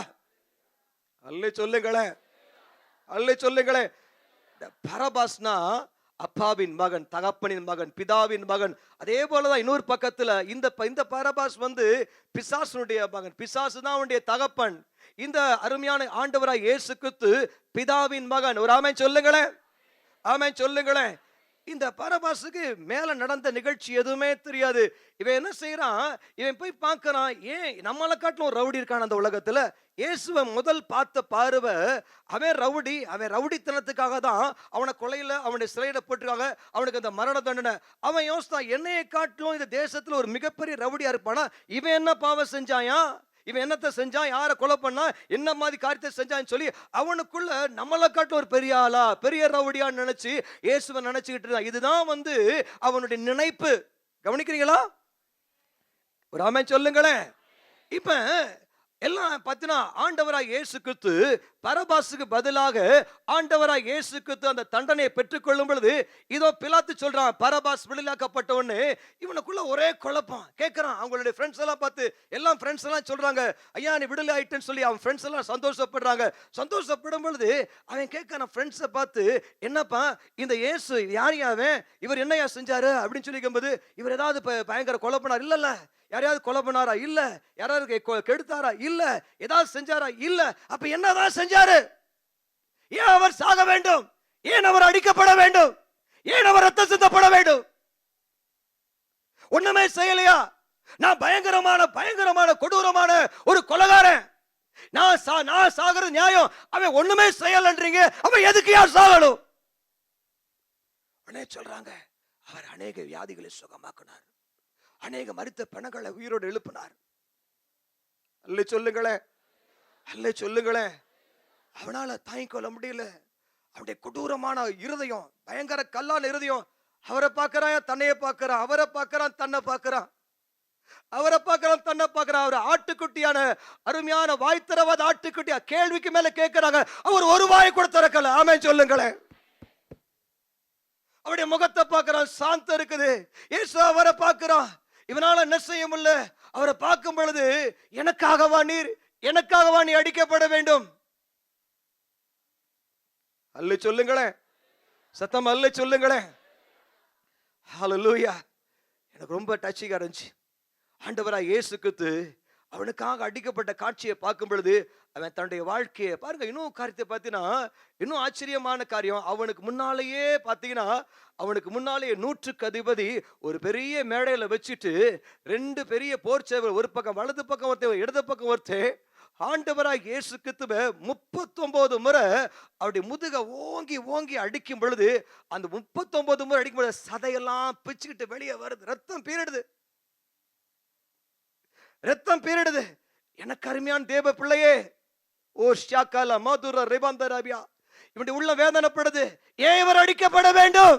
அல்லே சொல்லுங்களேன், அல்லே சொல்லுங்களேன். பரபாஸ்னா அப்பாவின் மகன், தகப்பனின் மகன், பிதாவின் மகன். அதே போலதான் இன்னொரு பக்கத்துல இந்த பரபாஸ் பிசாசுடைய மகன், பிசாசு தான் அவனுடைய தகப்பன். இந்த அருமையான ஆண்டவராய் இயேசு கிறிஸ்து பிதாவின் மகன். ஒரு ஆமென் சொல்லுங்களேன், ஆமென் சொல்லுங்களேன். இந்த பரபாசுக்கு மேல நடந்த நிகழ்ச்சி எதுவுமே தெரியாது. இவன் என்ன செய்யறான், இவன் போய் பார்க்கறான், ஏன் நம்மளை காட்டிலும் ஒரு ரவுடி இருக்கான் அந்த உலகத்துல. இயேசுவை முதல் பார்த்த பார்வை, அவன் ரவுடி, அவன் ரவுடித்தனத்துக்காக தான் அவனை கொலையில, அவனை சிறையில போட்டிருக்காங்க, அவனுக்கு அந்த மரண தண்டனை. அவன் யோசித்தான், என்னையை காட்டிலும் இந்த தேசத்துல ஒரு மிகப்பெரிய ரவுடியா இருப்பானா, இவன் என்ன பாவம் செஞ்சாயா, இவன் என்னத்தை செஞ்சான், யாரை கொலை பண்ணா, என்ன மாதிரி காரியத்தை செஞ்சான்னு சொல்லி அவனுக்குள்ள நம்மளை காட்ட ஒரு பெரிய ஆளா, பெரிய ரவுடியான்னு நினைச்சு இயேசுவை நினைச்சுக்கிட்டு இருந்தான். இதுதான் அவனுடைய நினைப்பு. கவனிக்கிறீங்களா? ஒரு ஆமென் சொல்லுங்களேன். இப்ப எல்லாம் பார்த்தீங்கன்னா ஆண்டவராய் இயேசு கிறிஸ்து பரபாசுக்கு பதிலாக ஆண்டவராய் இயேசு கிறிஸ்து அந்த தண்டனையை பெற்றுக்கொள்ளும் பொழுது, இதோ பிலாத்து சொல்றான், பரபாஸ் விடுதலையாக்கப்பட்ட உடனே இவனுக்குள்ள ஒரே குழப்பம். கேட்கறான், அவங்களுடைய ஃப்ரெண்ட்ஸ் எல்லாம் பார்த்து, எல்லாம் ஃப்ரெண்ட்ஸ் எல்லாம் சொல்றாங்க, ஐயா நீ விடுதலை ஆயிட்டேன்னு சொல்லி அவன் ஃப்ரெண்ட்ஸ் எல்லாம் சந்தோஷப்படுறாங்க. சந்தோஷப்படும் பொழுது அவன் கேட்கறான் ஃப்ரெண்ட்ஸை பார்த்து, என்னப்பா இந்த இயேசு யார், அவன் இவர் என்னையா செஞ்சாரு அப்படின்னு சொல்லி கேட்கும்போது, இவர் ஏதாவது பயங்கர கொலை பண்ணார், இல்ல யாரையாவது கொலை பண்ணாரா, இல்ல யாராவது கெடுத்தாரா, இல்ல ஏதாவது செஞ்சாரா, இல்ல. அப்ப என்னதான் செஞ்சாரு? ஏன் அவர் சாக வேண்டும், ஏன் அவர் அடிக்கப்பட வேண்டும், ஏன் அவர் ரத்தம் சிந்தப்பட வேண்டும்? ஒண்ணுமே செய்யலையா? நான் பயங்கரமான கொடூரமான ஒரு கொலைகாரன், நான் சாகிறது நியாயம், அவன் ஒண்ணுமே செய்யலன்றீங்க, அவன் எதுக்கு யார் சாகணும்? உடனே சொல்றாங்க, அவர் அநேக வியாதிகளை சுகமாக்கினார், அநேக மரித்த பிணங்களை உயிரோடு எழுப்பினார். அல்லே சொல்லுங்களேன், அல்லே சொல்லுங்களேன். அவனால தாங்கிக் கொள்ள முடியல. அவனுடைய கொடூரமான இருதயம், பயங்கர கல்லான இருதயம். அவரை பார்க்கறான், தன்னையே பார்க்கறான், அவரை பார்க்கறான், தன்னை பார்க்கறான், அவரை பார்க்கறான், தன்னை பார்க்கறான். அவர் ஆட்டுக்குட்டியான அருமையான வாய்த்திரவாத ஆட்டுக்குட்டியா, கேள்விக்கு மேல கேட்கிறாங்க, அவர் ஒரு வாய் கூட திறக்கல. ஆமென் சொல்லுங்களேன். அவருடைய முகத்தை பார்க்கறான், சாந்தம் இருக்குது. இயேசு அவரை பார்க்கறான், இவனால என்ன செய்ய முடியல. அவரை பார்க்கும் பொழுது, எனக்காகவா நீ அடிக்கப்பட வேண்டும்? அல்ல சொல்லுங்களேன், சத்தம் அல்ல சொல்லுங்களேன். ஹல்லேலூயா. எனக்கு ரொம்ப டச்சிங்கா இருந்துச்சு. ஆண்டவராய் இயேசு கிறிஸ்து அவனுக்காக அடிக்கப்பட்ட காட்சியை பார்க்கும் பொழுது, அவன் தன்னுடைய வாழ்க்கையை பாருங்க. இன்னும் காரியத்தை பார்த்தீங்கன்னா, இன்னும் ஆச்சரியமான காரியம், அவனுக்கு முன்னாலேயே 100க்கு அதிபதி ஒரு பெரிய மேடையில வச்சுட்டு 2 பெரிய போர் சேவல், ஒரு பக்கம் வலது பக்கம் ஒருத்தன், இடது பக்கம் ஒருத்தன், ஆண்டவராய் இயேசு கிறிஸ்துவை 39 முறை அவருடைய முதுக ஓங்கி ஓங்கி அடிக்கும் பொழுது, அந்த 39 முறை அடிக்கும் பொழுது சதையெல்லாம் பிச்சுக்கிட்டு வெளியே வருது, ரத்தம் பீரிடுது. எனக்கு அருமையான தேவ பிள்ளையே, ஓ ஷாக்கால மதுர ரிபந்தரபியா, இவனுடைய உள்ள வேதனைப்படுது. ஏன் இவர் அடிக்கப்பட வேண்டும்?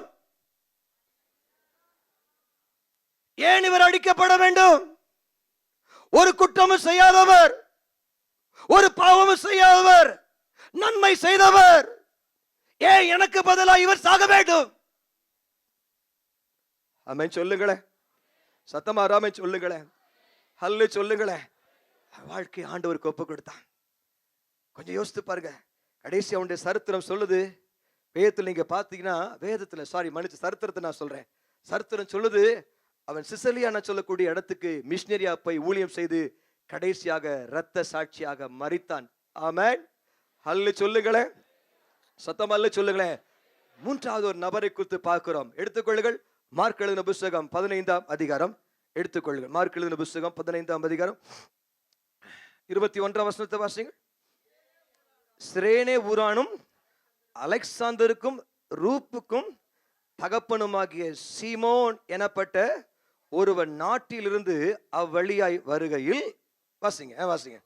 ஏன் இவர் அடிக்கப்பட வேண்டும்? ஒரு குற்றமும் செய்யாதவர், ஒரு பாவமும் செய்யாதவர், நன்மை செய்தவர், ஏன் எனக்கு பதிலாக இவர் சாக வேண்டும்? ஆமென் சொல்லுங்களேன், சத்தமா ஆமென் சொல்லுங்களேன், அல்லே சொல்லுங்களேன். வாழ்க்கை ஆண்டவருக்கு ஒப்பு கொடுத்தான். கொஞ்சம் யோசித்து பாருங்க. கடைசி அவனுடைய சரித்திரம் சொல்லுது. வேதத்தில் நீங்க பார்த்தீங்கன்னா, சரித்திரத்தை நான் சொல்றேன். சரித்திரம் சொல்லுது, அவன் சிசலியான சொல்லக்கூடிய இடத்துக்கு மிஷனரியா போய் ஊழியம் செய்து கடைசியாக இரத்த சாட்சியாக மரித்தான். ஆமென். அல்லே சொல்லுங்களேன், சத்தம் அல்லே சொல்லுங்களேன். 3வது ஒரு நபரை குறித்து பார்க்கிறோம். எடுத்துக்கொள்ளுங்கள், மார்க் எழுதின புத்தகம் 15ஆம் அதிகாரம். எடுத்துக்கொள்ளுங்கள், மார்க் எழுதின புத்தகம் 15ஆம் அதிகாரம் 21 வசனத்தை வாசிங்க. சிரேனே ஊரானும் அலெக்சாந்தருக்கும் ரூப்புக்கும் தகப்பனுமாகிய சீமோன் எனப்பட்ட ஒருவன் நாட்டிலிருந்து அவ்வழியாய் வருகையில், வாசிங்க வாசிங்க.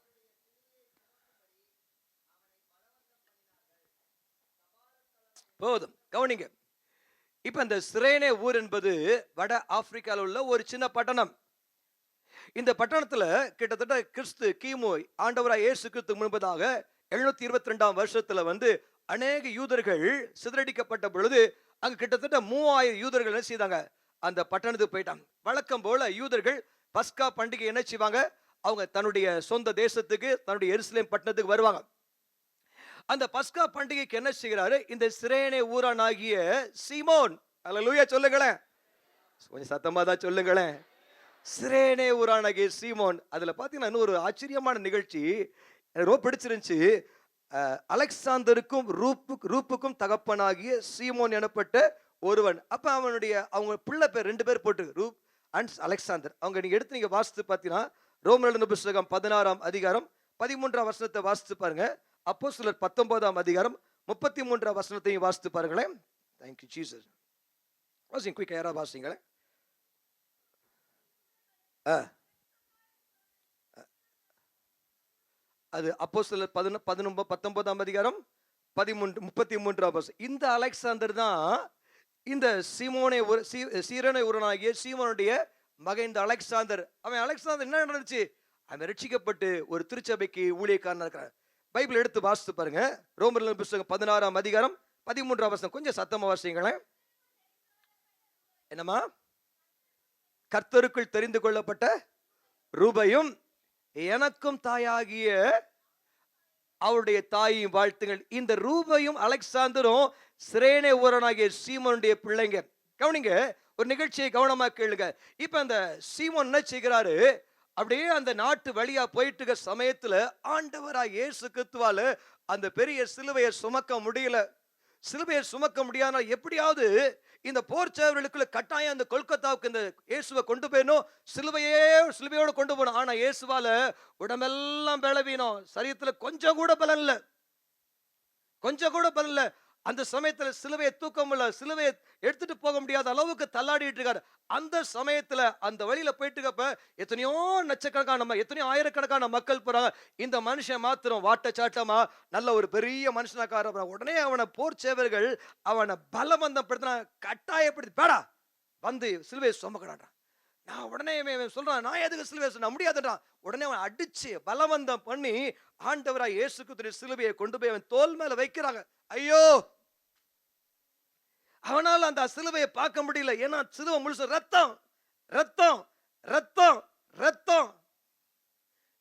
போதும், கவனிங்க. இப்ப இந்த சிரேனே ஊர் என்பது வட ஆப்பிரிக்காவில் உள்ள ஒரு சின்ன பட்டணம். இந்த பட்டணத்துல கிட்டத்தட்ட கிறிஸ்து கிமு ஆண்டவராய் இயேசு கிறிஸ்து முன்பதாக 722 வருஷத்துல அநேக யூதர்கள் சிதறடிக்கப்பட்ட பொழுது அங்க கிட்டத்தட்ட 3000 யூதர்கள் என்ன செய்தாங்க, அந்த பட்டணத்துக்கு போயிட்டாங்க. வழக்கம் போல யூதர்கள் பஸ்கா பண்டிகை என்ன செய்வாங்க, அவங்க தன்னுடைய சொந்த தேசத்துக்கு, தன்னுடைய எருசலேம் பட்டணத்துக்கு வருவாங்க. அந்த பஸ்கா பண்டிகைக்கு என்ன செய்கிறாரு, இந்த சிரேனே ஊரானாகிய சீமோன், அல்லேலூயா சொல்லுங்களேன், கொஞ்சம் சத்தமா தான் சொல்லுங்களேன், சிரேனே ஊரானாகிய சீமோன். அதுல பாத்தீங்கன்னா இன்னும் ஒரு ஆச்சரியமான நிகழ்ச்சி எனக்கு ரொம்ப பிடிச்சிருந்துச்சு. அலெக்சாந்தருக்கும் ரூப்புக்கும் தகப்பனாகிய சீமோன் எனப்பட்ட ஒருவன். அப்ப அவங்க பிள்ளை பேர் 2 பேர் போட்டு ரூப் அண்ட் அலெக்சாந்தர். அவங்க நீங்க எடுத்து நீங்க வாசித்து பார்த்தீங்கன்னா ரோமர் எழுதின புத்தகம் 16ஆம் அதிகாரம் 13ஆம் வசனத்தை வாசித்து பாருங்க. அப்போஸ்தலர் 19ஆம் அதிகாரம் 33ஆம் வசனத்தையும் வாசித்து பாருங்களேன். Thank you Jesus. வாசிங்க, குயிக்கா யாரா வாசிங்களேன். அது அப்போஸ்தலர் 19ஆம் அதிகாரம் 33ஆம் வசனம். இந்த அலெக்சாந்தர் தான் இந்த சீரேனே ஊரானாகிய சீமோனுடைய மகன். இந்த அலெக்சாந்தர், அவன் அலெக்சாந்தர் என்ன நடந்துச்சு, அவன் ரட்சிக்கப்பட்டு ஒரு திருச்சபைக்கு ஊழியக்காரனா இருக்கிறான். பைபிள் எடுத்து வாசித்து பாருங்க. ரோமர் எழுதின புத்தகம் 16ஆம் அதிகாரம் 13ஆம் வசனம். கொஞ்சம் சத்தமா வாசிங்களேன். என்னமா, கர்த்தருக்குள் தெரிந்து கொள்ளப்பட்ட ரூபையும் எனக்கும் தாயாகிய அவருடைய தாயின் வாழ்த்துங்கள். இந்த ரூபையும் அலெக்சாந்தரும் சிரேனே ஊரானாகிய சீமோனுடைய பிள்ளைங்க. கவனிங்க, ஒரு நிகழ்ச்சியை கவனமா கேளுங்க. இப்ப அந்த சீமோன் என்ன செய்கிறாரு, அப்படியே அந்த நாட்டு வழியா போயிட்டு இருக்க சமயத்துல ஆண்டவராய் இயேசு கிறிஸ்துவால அந்த பெரிய சிலுவையை சுமக்க முடியல. சிலுவையை சுமக்க முடியாத எப்படியாவது இந்த போர் சேவர்களுக்குள்ள கட்டாயம் அந்த கொல்கத்தாவுக்கு இந்த இயேசுவை கொண்டு போயணும், சிலுவையோட கொண்டு போகணும். ஆனா இயேசுவால உடம்பெல்லாம் பலவீனம், சரீரத்துல கொஞ்சம் கூட பலன் இல்ல, கொஞ்சம் கூட பலன் இல்ல. அந்த சமயத்துல சிலுவையை தூக்க முடியல, சிலுவையை எடுத்துட்டு போக முடியாத அளவுக்கு தள்ளாடிட்டு இருக்காரு. அந்த சமயத்துல அந்த வழியில போயிட்டு இருக்கப்ப எத்தனையோ லட்சக்கணக்கான எத்தனையோ ஆயிரக்கணக்கான மக்கள் போறாங்க. இந்த மனுஷன் மாத்திரம் வாட்ட சாட்டமா நல்ல ஒரு பெரிய மனுஷனாக்கார. உடனே அவனை போர் சேவர்கள் அவனை பலவந்தம் படுத்தினா, கட்டாயப்படுத்தி பேடா வந்து சிலுவையை சுமக்கடான். நான் உடனே சொல்றான், நான் எதுக்கு சிலுவையை சொன்ன முடியாதுன்றான். உடனே அவன் அடிச்சு பலவந்தம் பண்ணி ஆண்டவராய் இயேசு கிறிஸ்துவின் சிலுவையை கொண்டு போய் அவன் தோல் மேல வைக்கிறாங்க. ஐயோ, அவனால் அந்த சிலுவையை பார்க்க முடியல. ஏன்னா சிலுவை முழுசு ரத்தம் ரத்தம் ரத்தம் ரத்தம்.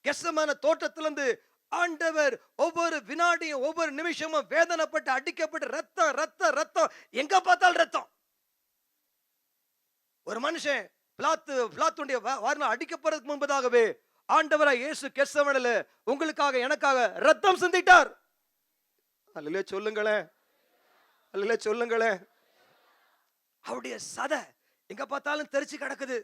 கெத்செமனே தோட்டத்திலிருந்து ஆண்டவர் ஒவ்வொரு வினாடியும் ஒவ்வொரு நிமிஷமும் வேதனைப்பட்டு அடிக்கப்பட்டு ரத்தம் ரத்தம் ரத்தம், எங்க பார்த்தாலும் ரத்தம். ஒரு மனுஷன் பிலாத்துடைய வாரினால் அடிக்கப்படுறதுக்கு முன்பதாகவே ஆண்டவராய் இயேசு கெத்செமனேல உங்களுக்காக எனக்காக ரத்தம் சிந்திட்டார். அல்லேலூயா சொல்லுங்களேன், அல்லேலூயா சொல்லுங்களேன். அவருடைய சதை எங்க பார்த்தாலும் தெரிச்சு கிடக்குது.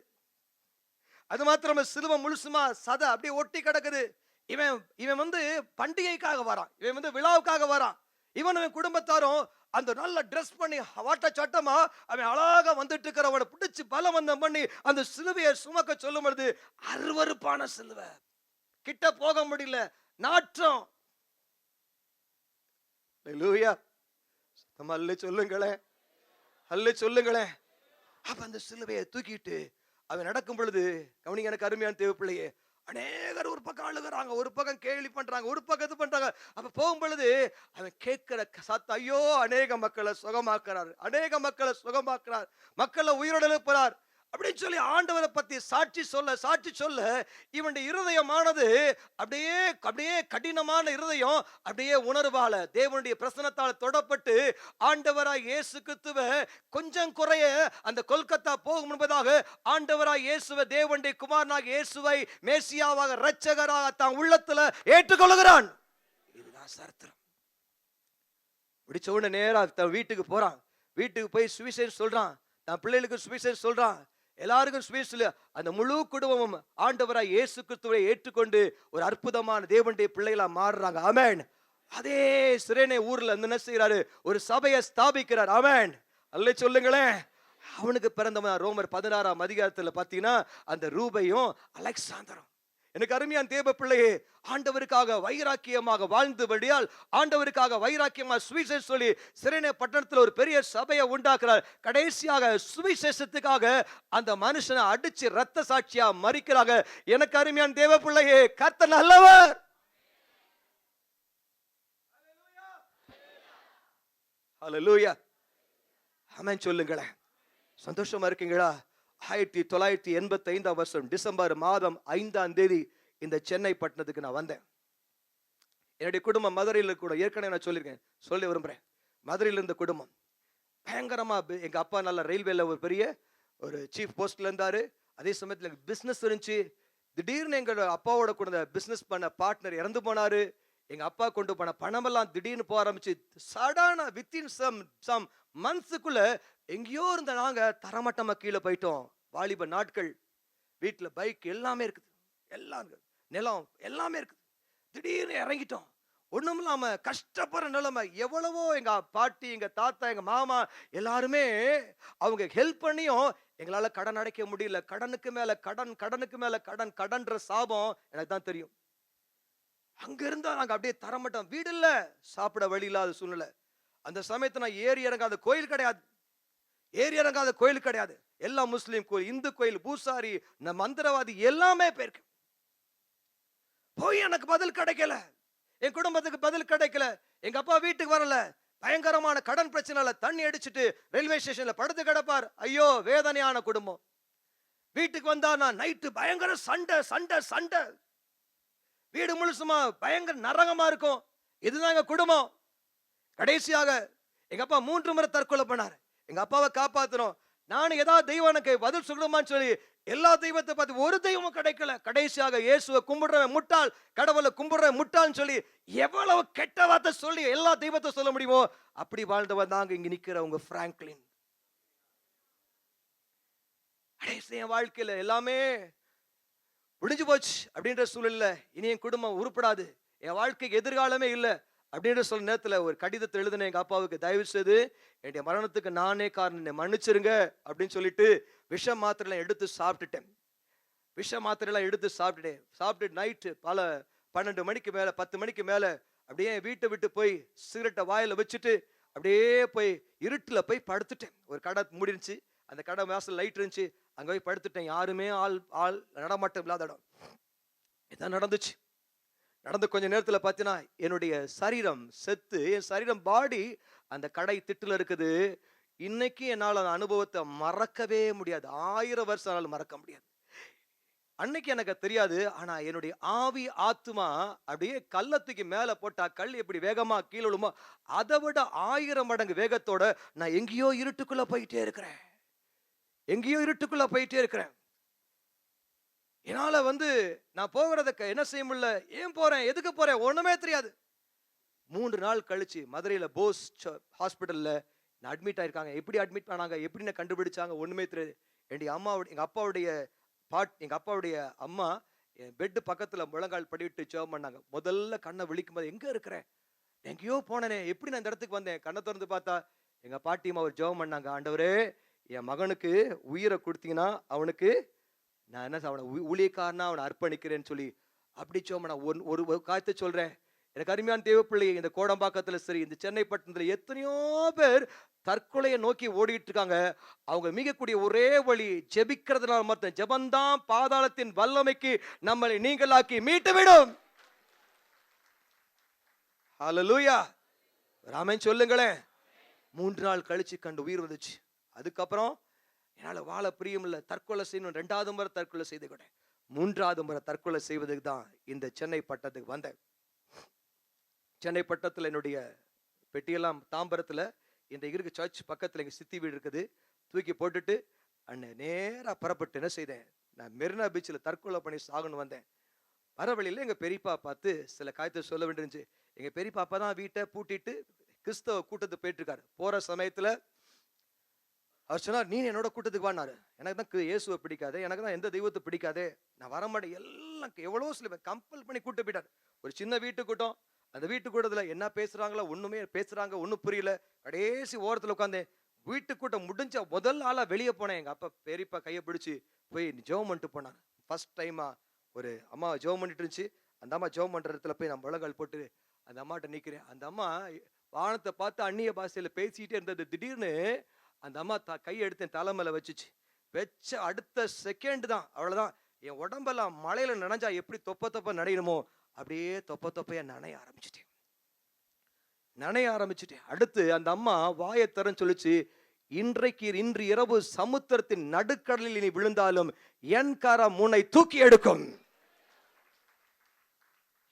அது மாத்திரமே சிலுவை முழுசுமா சதை அப்படியே ஒட்டி கிடக்குது. இவன் பண்டிகைக்காக வரான், இவன் விழாவுக்காக வரான். இவன் குடும்பத்தாரும் அந்த நல்ல ட்ரெஸ் பண்ணி வாட்ட சட்டமா அவன் அழகா வந்துட்டு இருக்கிறவனை பிடிச்சு பலவந்தம் பண்ணி அந்த சிலுவையை சுமக்க சொல்லும் பொழுது அருவருப்பான சிலுவை, கிட்ட போக முடியல, நாற்றம். அல்லேலூயா, சத்தமா அல்லே சொல்லுங்களேன், அல்லே சொல்லுங்களேன். அப்ப அந்த சிலுவையை தூக்கிட்டு அவன் நடக்கும் பொழுது, கவனிங்க எனக்கு அருமையான தேவ பிள்ளையே, அநேகர் ஒரு பக்கம் அழுகிறாங்க, ஒரு பக்கம் கேலி பண்றாங்க, ஒரு பக்கம் இது பண்றாங்க. அப்ப போகும் பொழுது அவன் கேட்கிற சத்தம், ஐயோ அநேக மக்களை சுகமாக்குறார், அநேக மக்களை சுகமாக்குறார், மக்களை உயிரோடு எழுப்புறார் அப்படின்னு சொல்லி ஆண்டவரை பத்தி சாட்சி சொல்ல இவனுடைய இருதயமானது அப்படியே அப்படியே கடினமான இருதயம் அப்படியே உணர்வால தேவனுடைய பிரசன்னத்தால் தொடப்பட்டு ஆண்டவராய் இயேசு கிறிஸ்துவை கொஞ்சம் குறைய அந்த கொல்கத்தா போகும் முன்பதாக ஆண்டவராய் இயேசுவை, தேவனுடைய குமாரனாக இயேசுவை மேசியாவாக இரட்சகராக தான் உள்ளத்துல ஏற்றுக்கொள்கிறான். இதுதான் சரித்திரம். பிடிச்ச உடனே நேரா தன் வீட்டுக்கு போறான். வீட்டுக்கு போய் சுவிசேஷம் சொல்றான், தன் பிள்ளைகளுக்கு சுவிசேஷம் சொல்றான். எல்லாருக்கும் சுவிசேஷத்துல அந்த முழு குடும்பமும் ஆண்டவராய் இயேசு கிறிஸ்துவை ஏற்றுக்கொண்டு ஒரு அற்புதமான தேவனுடைய பிள்ளைகளா மாறுறாங்க. ஆமென். அதே சிரேனே ஊர்ல என்ன செய்யறாரு? ஒரு சபையை ஸ்தாபிக்கிறார். ஆமென். அல்ல சொல்லுங்களேன். அவனுக்கு பிறந்தவன் ரோமர் 16ஆம் அதிகாரத்துல பாத்தீங்கன்னா அந்த ரூபையும் அலெக்சாந்தரும். எனக்கு அருமையான தேவ பிள்ளையே, ஆண்டவருக்காக வைராக்கியமாக வாழ்ந்தபடியால் ஆண்டவருக்காக வைராக்கியமாக சுவிசேஷம் சொல்லி சிரேனே பட்டணத்தில் ஒரு பெரிய சபையை உண்டாக்குறார். கடைசியாக சுவிசேஷத்துக்காக அந்த மனுஷனை அடிச்சு ரத்த சாட்சியா மறிக்கிறாங்க. எனக்கு அருமையான தேவ பிள்ளையே, கர்த்தர் நல்லவர். ஹல்லேலூயா. ஆமென் சொல்லுங்களேன். சந்தோஷமா இருக்கீங்களா? 1985ஆம் வருஷம் டிசம்பர் மாதம் 5ஆம் தேதி இந்த சென்னை பட்டணத்துக்கு நான் வந்தேன். என்னுடைய குடும்பம் மதுரையில் கூட ஏற்கனவே நான் சொல்லியிருக்கேன், சொல்லி விரும்புகிறேன். மதுரையில் இருந்த குடும்பம் பயங்கரமா, எங்க அப்பா நல்ல ரயில்வேல ஒரு பெரிய ஒரு சீஃப் போஸ்ட்ல இருந்தாரு. அதே சமயத்தில் பிசினஸ் இருந்துச்சு. திடீர்னு எங்க அப்பாவோட கூட பிசினஸ் பண்ண பார்ட்னர் இறந்து போனாரு. எங்க அப்பா கொண்டு போன பணமெல்லாம் திடீர்னு போக ஆரம்பிச்சு. சடான வித்தின் சம் மந்த்ஸுக்குள்ள எங்கேயோ இருந்த நாங்க தரமட்டமா கீழே போயிட்டோம். வாலிப நாட்கள், வீட்டுல பைக் எல்லாமே இருக்குது, எல்லாம் நிலம் எல்லாமே இருக்குது. திடீர்னு இறங்கிட்டோம். ஒண்ணும் இல்லாம கஷ்டப்படுற நிலைமை. எவ்வளவோ எங்க பாட்டி, எங்க தாத்தா, எங்க மாமா எல்லாருமே அவங்க ஹெல்ப் பண்ணியும் எங்களால கடன் அடைக்க முடியல. கடனுக்கு மேல கடன், கடனுக்கு மேல கடன், கடன்ற சாபம் எனக்கு தான் தெரியும். அங்க இருந்தா நாங்க அப்படியே தரமாட்டோம். வீடு இல்ல, சாப்பிட வழி இல்லாத சூழ்நிலை. அந்த சமயத்துல நான் ஏறி இறங்காத கோயில் கிடையாது, ஏறி இறங்காத கோயில் கிடையாது. எல்லாம் முஸ்லீம் கோயில், இந்து கோயில், பூசாரி, மந்திரவாதி எல்லாமே போயிருக்கு. போய் எனக்கு பதில் கிடைக்கல, என் குடும்பத்துக்கு பதில் கிடைக்கல. எங்க அப்பா வீட்டுக்கு வரல, பயங்கரமான கடன் பிரச்சனை, தண்ணி அடிச்சுட்டு ரயில்வே ஸ்டேஷன்ல படுத்து கிடப்பார். ஐயோ வேதனையான குடும்பம். வீட்டுக்கு வந்தா நான் நைட்டு பயங்கர சண்டை சண்டை சண்டை, வீடு முழுசுமா பயங்கர நரகமா இருக்கும். இதுதான் எங்க குடும்பம். கடைசியாக எங்க அப்பா 3 முறை தற்கொலை பண்ணாரு. எங்க அப்பாவை காப்பாத்தணும், நானும் ஏதாவது தெய்வம் எனக்கு பதில் சொல்லணுமான்னு சொல்லி எல்லா தெய்வத்தை பார்த்து ஒரு தெய்வமும் கிடைக்கல. கடைசியாக இயேசுவை கும்பிடுறவன் முட்டாள், கடவுளை கும்பிடுறவன் முட்டாள்னு சொல்லி எவ்வளவு கெட்ட வார்த்தை சொல்லி எல்லா தெய்வத்தை சொல்ல முடியுமோ அப்படி வாழ்ந்தவன் தாங்க இங்க நிக்கிற உங்க பிராங்க்லின். கடைசி என் வாழ்க்கையில எல்லாமே முடிஞ்சு போச்சு அப்படின்ற சூழல்ல இனி என் குடும்பம் உருப்படாது, என் வாழ்க்கைக்கு எதிர்காலமே இல்லை அப்படின்ற சொல்ல நேரத்துல ஒரு கடிதத்தை எழுதின எங்க அப்பாவுக்கு, தயவு செய்து என்னுடைய மரணத்துக்கு நானே காரணம், மன்னிச்சிருங்க அப்படின்னு சொல்லிட்டு விஷ மாத்திரை எடுத்து சாப்பிட்டுட்டேன். விஷ மாத்திரை எல்லாம் எடுத்து சாப்பிட்டு நைட்டு பல 12 மணிக்கு மேல 10 மணிக்கு மேல அப்படியே வீட்டை விட்டு போய் சிகரெட்டை வாயில வச்சுட்டு அப்படியே போய் இருட்டுல போய் படுத்துட்டேன். ஒரு கடை மூடிருந்துச்சு, அந்த கடை வாசல் லைட் இருந்துச்சு, அங்க போய் படுத்துட்டேன். யாருமே ஆள் நடமாட்டம் இல்லாத இடம். இதான் நடந்துச்சு. நடந்த கொஞ்ச நேரத்துல பாத்தீங்கன்னா என்னுடைய சரீரம் செத்து, என் சரீரம் பாடி அந்த கடை திட்டுல இருக்குது. இன்னைக்கு என்னால் அந்த அனுபவத்தை மறக்கவே முடியாது. 1000 வருஷம் ஆனாலும் மறக்க முடியாது. அன்னைக்கு எனக்கு தெரியாது, ஆனா என்னுடைய ஆவி ஆத்மா அப்படியே கள்ளத்துக்கு மேல போட்டா கல் எப்படி வேகமா கீழே விழுமோ அதை விட 1000 மடங்கு வேகத்தோட நான் எங்கேயோ இருட்டுக்குள்ள போயிட்டே இருக்கிறேன், எங்கேயோ இருட்டுக்குள்ள போயிட்டே இருக்கிறேன். என்னால நான் போகிறதுக்கு என்ன செய்ய முடியல. ஏன் போறேன், எதுக்கு போறேன், ஒண்ணுமே தெரியாது. 3 நாள் கழிச்சு மதுரையில போஸ் ஹாஸ்பிட்டல்ல நான் அட்மிட் ஆயிருக்காங்க. எப்படி அட்மிட் பண்ணாங்க, எப்படி நான் கண்டுபிடிச்சாங்க, ஒண்ணுமே தெரியாது. எங்க அப்பாவுடைய அம்மா என் பெட்டு பக்கத்துல முழங்கால் படிவிட்டு ஜெபம் பண்ணாங்க. முதல்ல கண்ணை விழிக்கும் போது எங்க இருக்கிறேன், எங்கேயோ போனேனே, எப்படி நான் இந்த இடத்துக்கு வந்தேன். கண்ணை திறந்து பார்த்தா எங்க பாட்டியம்மா ஒரு ஜெபம் பண்ணாங்க. ஆண்டவரே, என் மகனுக்கு உயிரை கொடுத்தீங்கன்னா அவனுக்கு நான் என்ன அவனை ஊழியக்காரனா அவனை அர்ப்பணிக்கிறேன்னு சொல்லி அப்படி சோம ஒரு காரியத்தை சொல்றேன். எனக்கு அருமையான தேவப்பிள்ளை, இந்த கோடம்பாக்கத்துல சரி, இந்த சென்னை பட்டணத்துல எத்தனையோ பேர் தற்கொலையை நோக்கி ஓடிட்டு இருக்காங்க. அவங்க மீகக்கூடிய ஒரே வழி ஜெபிக்கிறதுனால மட்டும். ஜெபந்தான் பாதாளத்தின் வல்லமைக்கு நம்மளை நீங்களாக்கி மீட்டு விடும். ஹல்லேலூயா, ஆமென் சொல்லுங்களேன். 3 நாள் கழிச்சு கண்டு உயிர் வந்துச்சு. அதுக்கப்புறம் என்னால வாழ பிரியம் இல்லை, தற்கொலை செய்யணும். 2வது முறை தற்கொலை செய்து கொண்டேன். 3வது முறை தற்கொலை செய்வதுக்கு தான் இந்த சென்னை பட்டணத்துக்கு வந்தேன். சென்னை பட்டணத்துல என்னுடைய பெட்டியெல்லாம் தாம்பரத்துல இந்த இருக்கு சர்ச் பக்கத்துல எங்க சித்தி வீடு இருக்குது, தூக்கி போட்டுட்டு அண்ணன் நேரா புறப்பட்டு என்ன செய்தேன், நான் மெரினா பீச்சில் தற்கொலை பண்ணி சாகணும் வந்தேன். வரவழியில எங்க பெரியப்பா பார்த்து சில காரியத்தை சொல்ல வேண்டியிருந்துச்சு. எங்க பெரியப்பா தான் வீட்டை பூட்டிட்டு கிறிஸ்தவ கூட்டத்தை போயிட்டு இருக்காரு. போற சமயத்துல அவர் சொன்னார், நீ என்னோட கூட்டத்துக்கு வானாரு. எனக்கு தான் இயேசுவை பிடிக்காது, எனக்கு தான் எந்த தெய்வத்தை பிடிக்காது, நான் வரமாட்டேன். எல்லாம் எவ்வளோ சில கம்பல் பண்ணி கூட்டு போயிட்டார். ஒரு சின்ன வீட்டு கூட்டம். அந்த வீட்டு கூட்டத்தில் என்ன பேசுறாங்களோ ஒண்ணுமே பேசுறாங்க, ஒன்றும் புரியல. கடைசி ஓரத்தில் உட்காந்தேன். வீட்டு கூட்டம் முடிஞ்ச முதல் ஆளா வெளியே போனேன். எங்க அப்பா பெரியப்பா கையை பிடிச்சி போய் ஜெபம் பண்ணிட்டு போனார். ஃபர்ஸ்ட் டைமா ஒரு அம்மா ஜெபம் பண்ணிட்டு இருந்துச்சு. அந்த அம்மா ஜெபம் பண்ற இடத்துல போய் நான் முழங்கால் போட்டு அந்த அம்மாட்ட நிக்கிறேன். அந்த அம்மா வானத்தை பார்த்து அந்நிய பாஷையில பேசிட்டே இருந்தது. திடீர்னு அந்த அம்மா கையை எடுத்து என் தலை மேல வச்சுச்சு. வச்ச அடுத்த செகண்ட் தான், அவ்வளவுதான், என் உடம்பெல்லாம் மழையில நனைஞ்சா எப்படி தொப்ப தொப்ப நனையணுமோ அப்படியே தொப்ப தொப்பையா நனைய ஆரம்பிச்சுட்டேன். அடுத்து அந்த அம்மா வாயை திறன்னு சொல்லிச்சு, இன்று இரவு சமுத்திரத்தின் நடுக்கடலில் நீ விழுந்தாலும் என் கரம் உன்னை தூக்கி எடுக்கும்.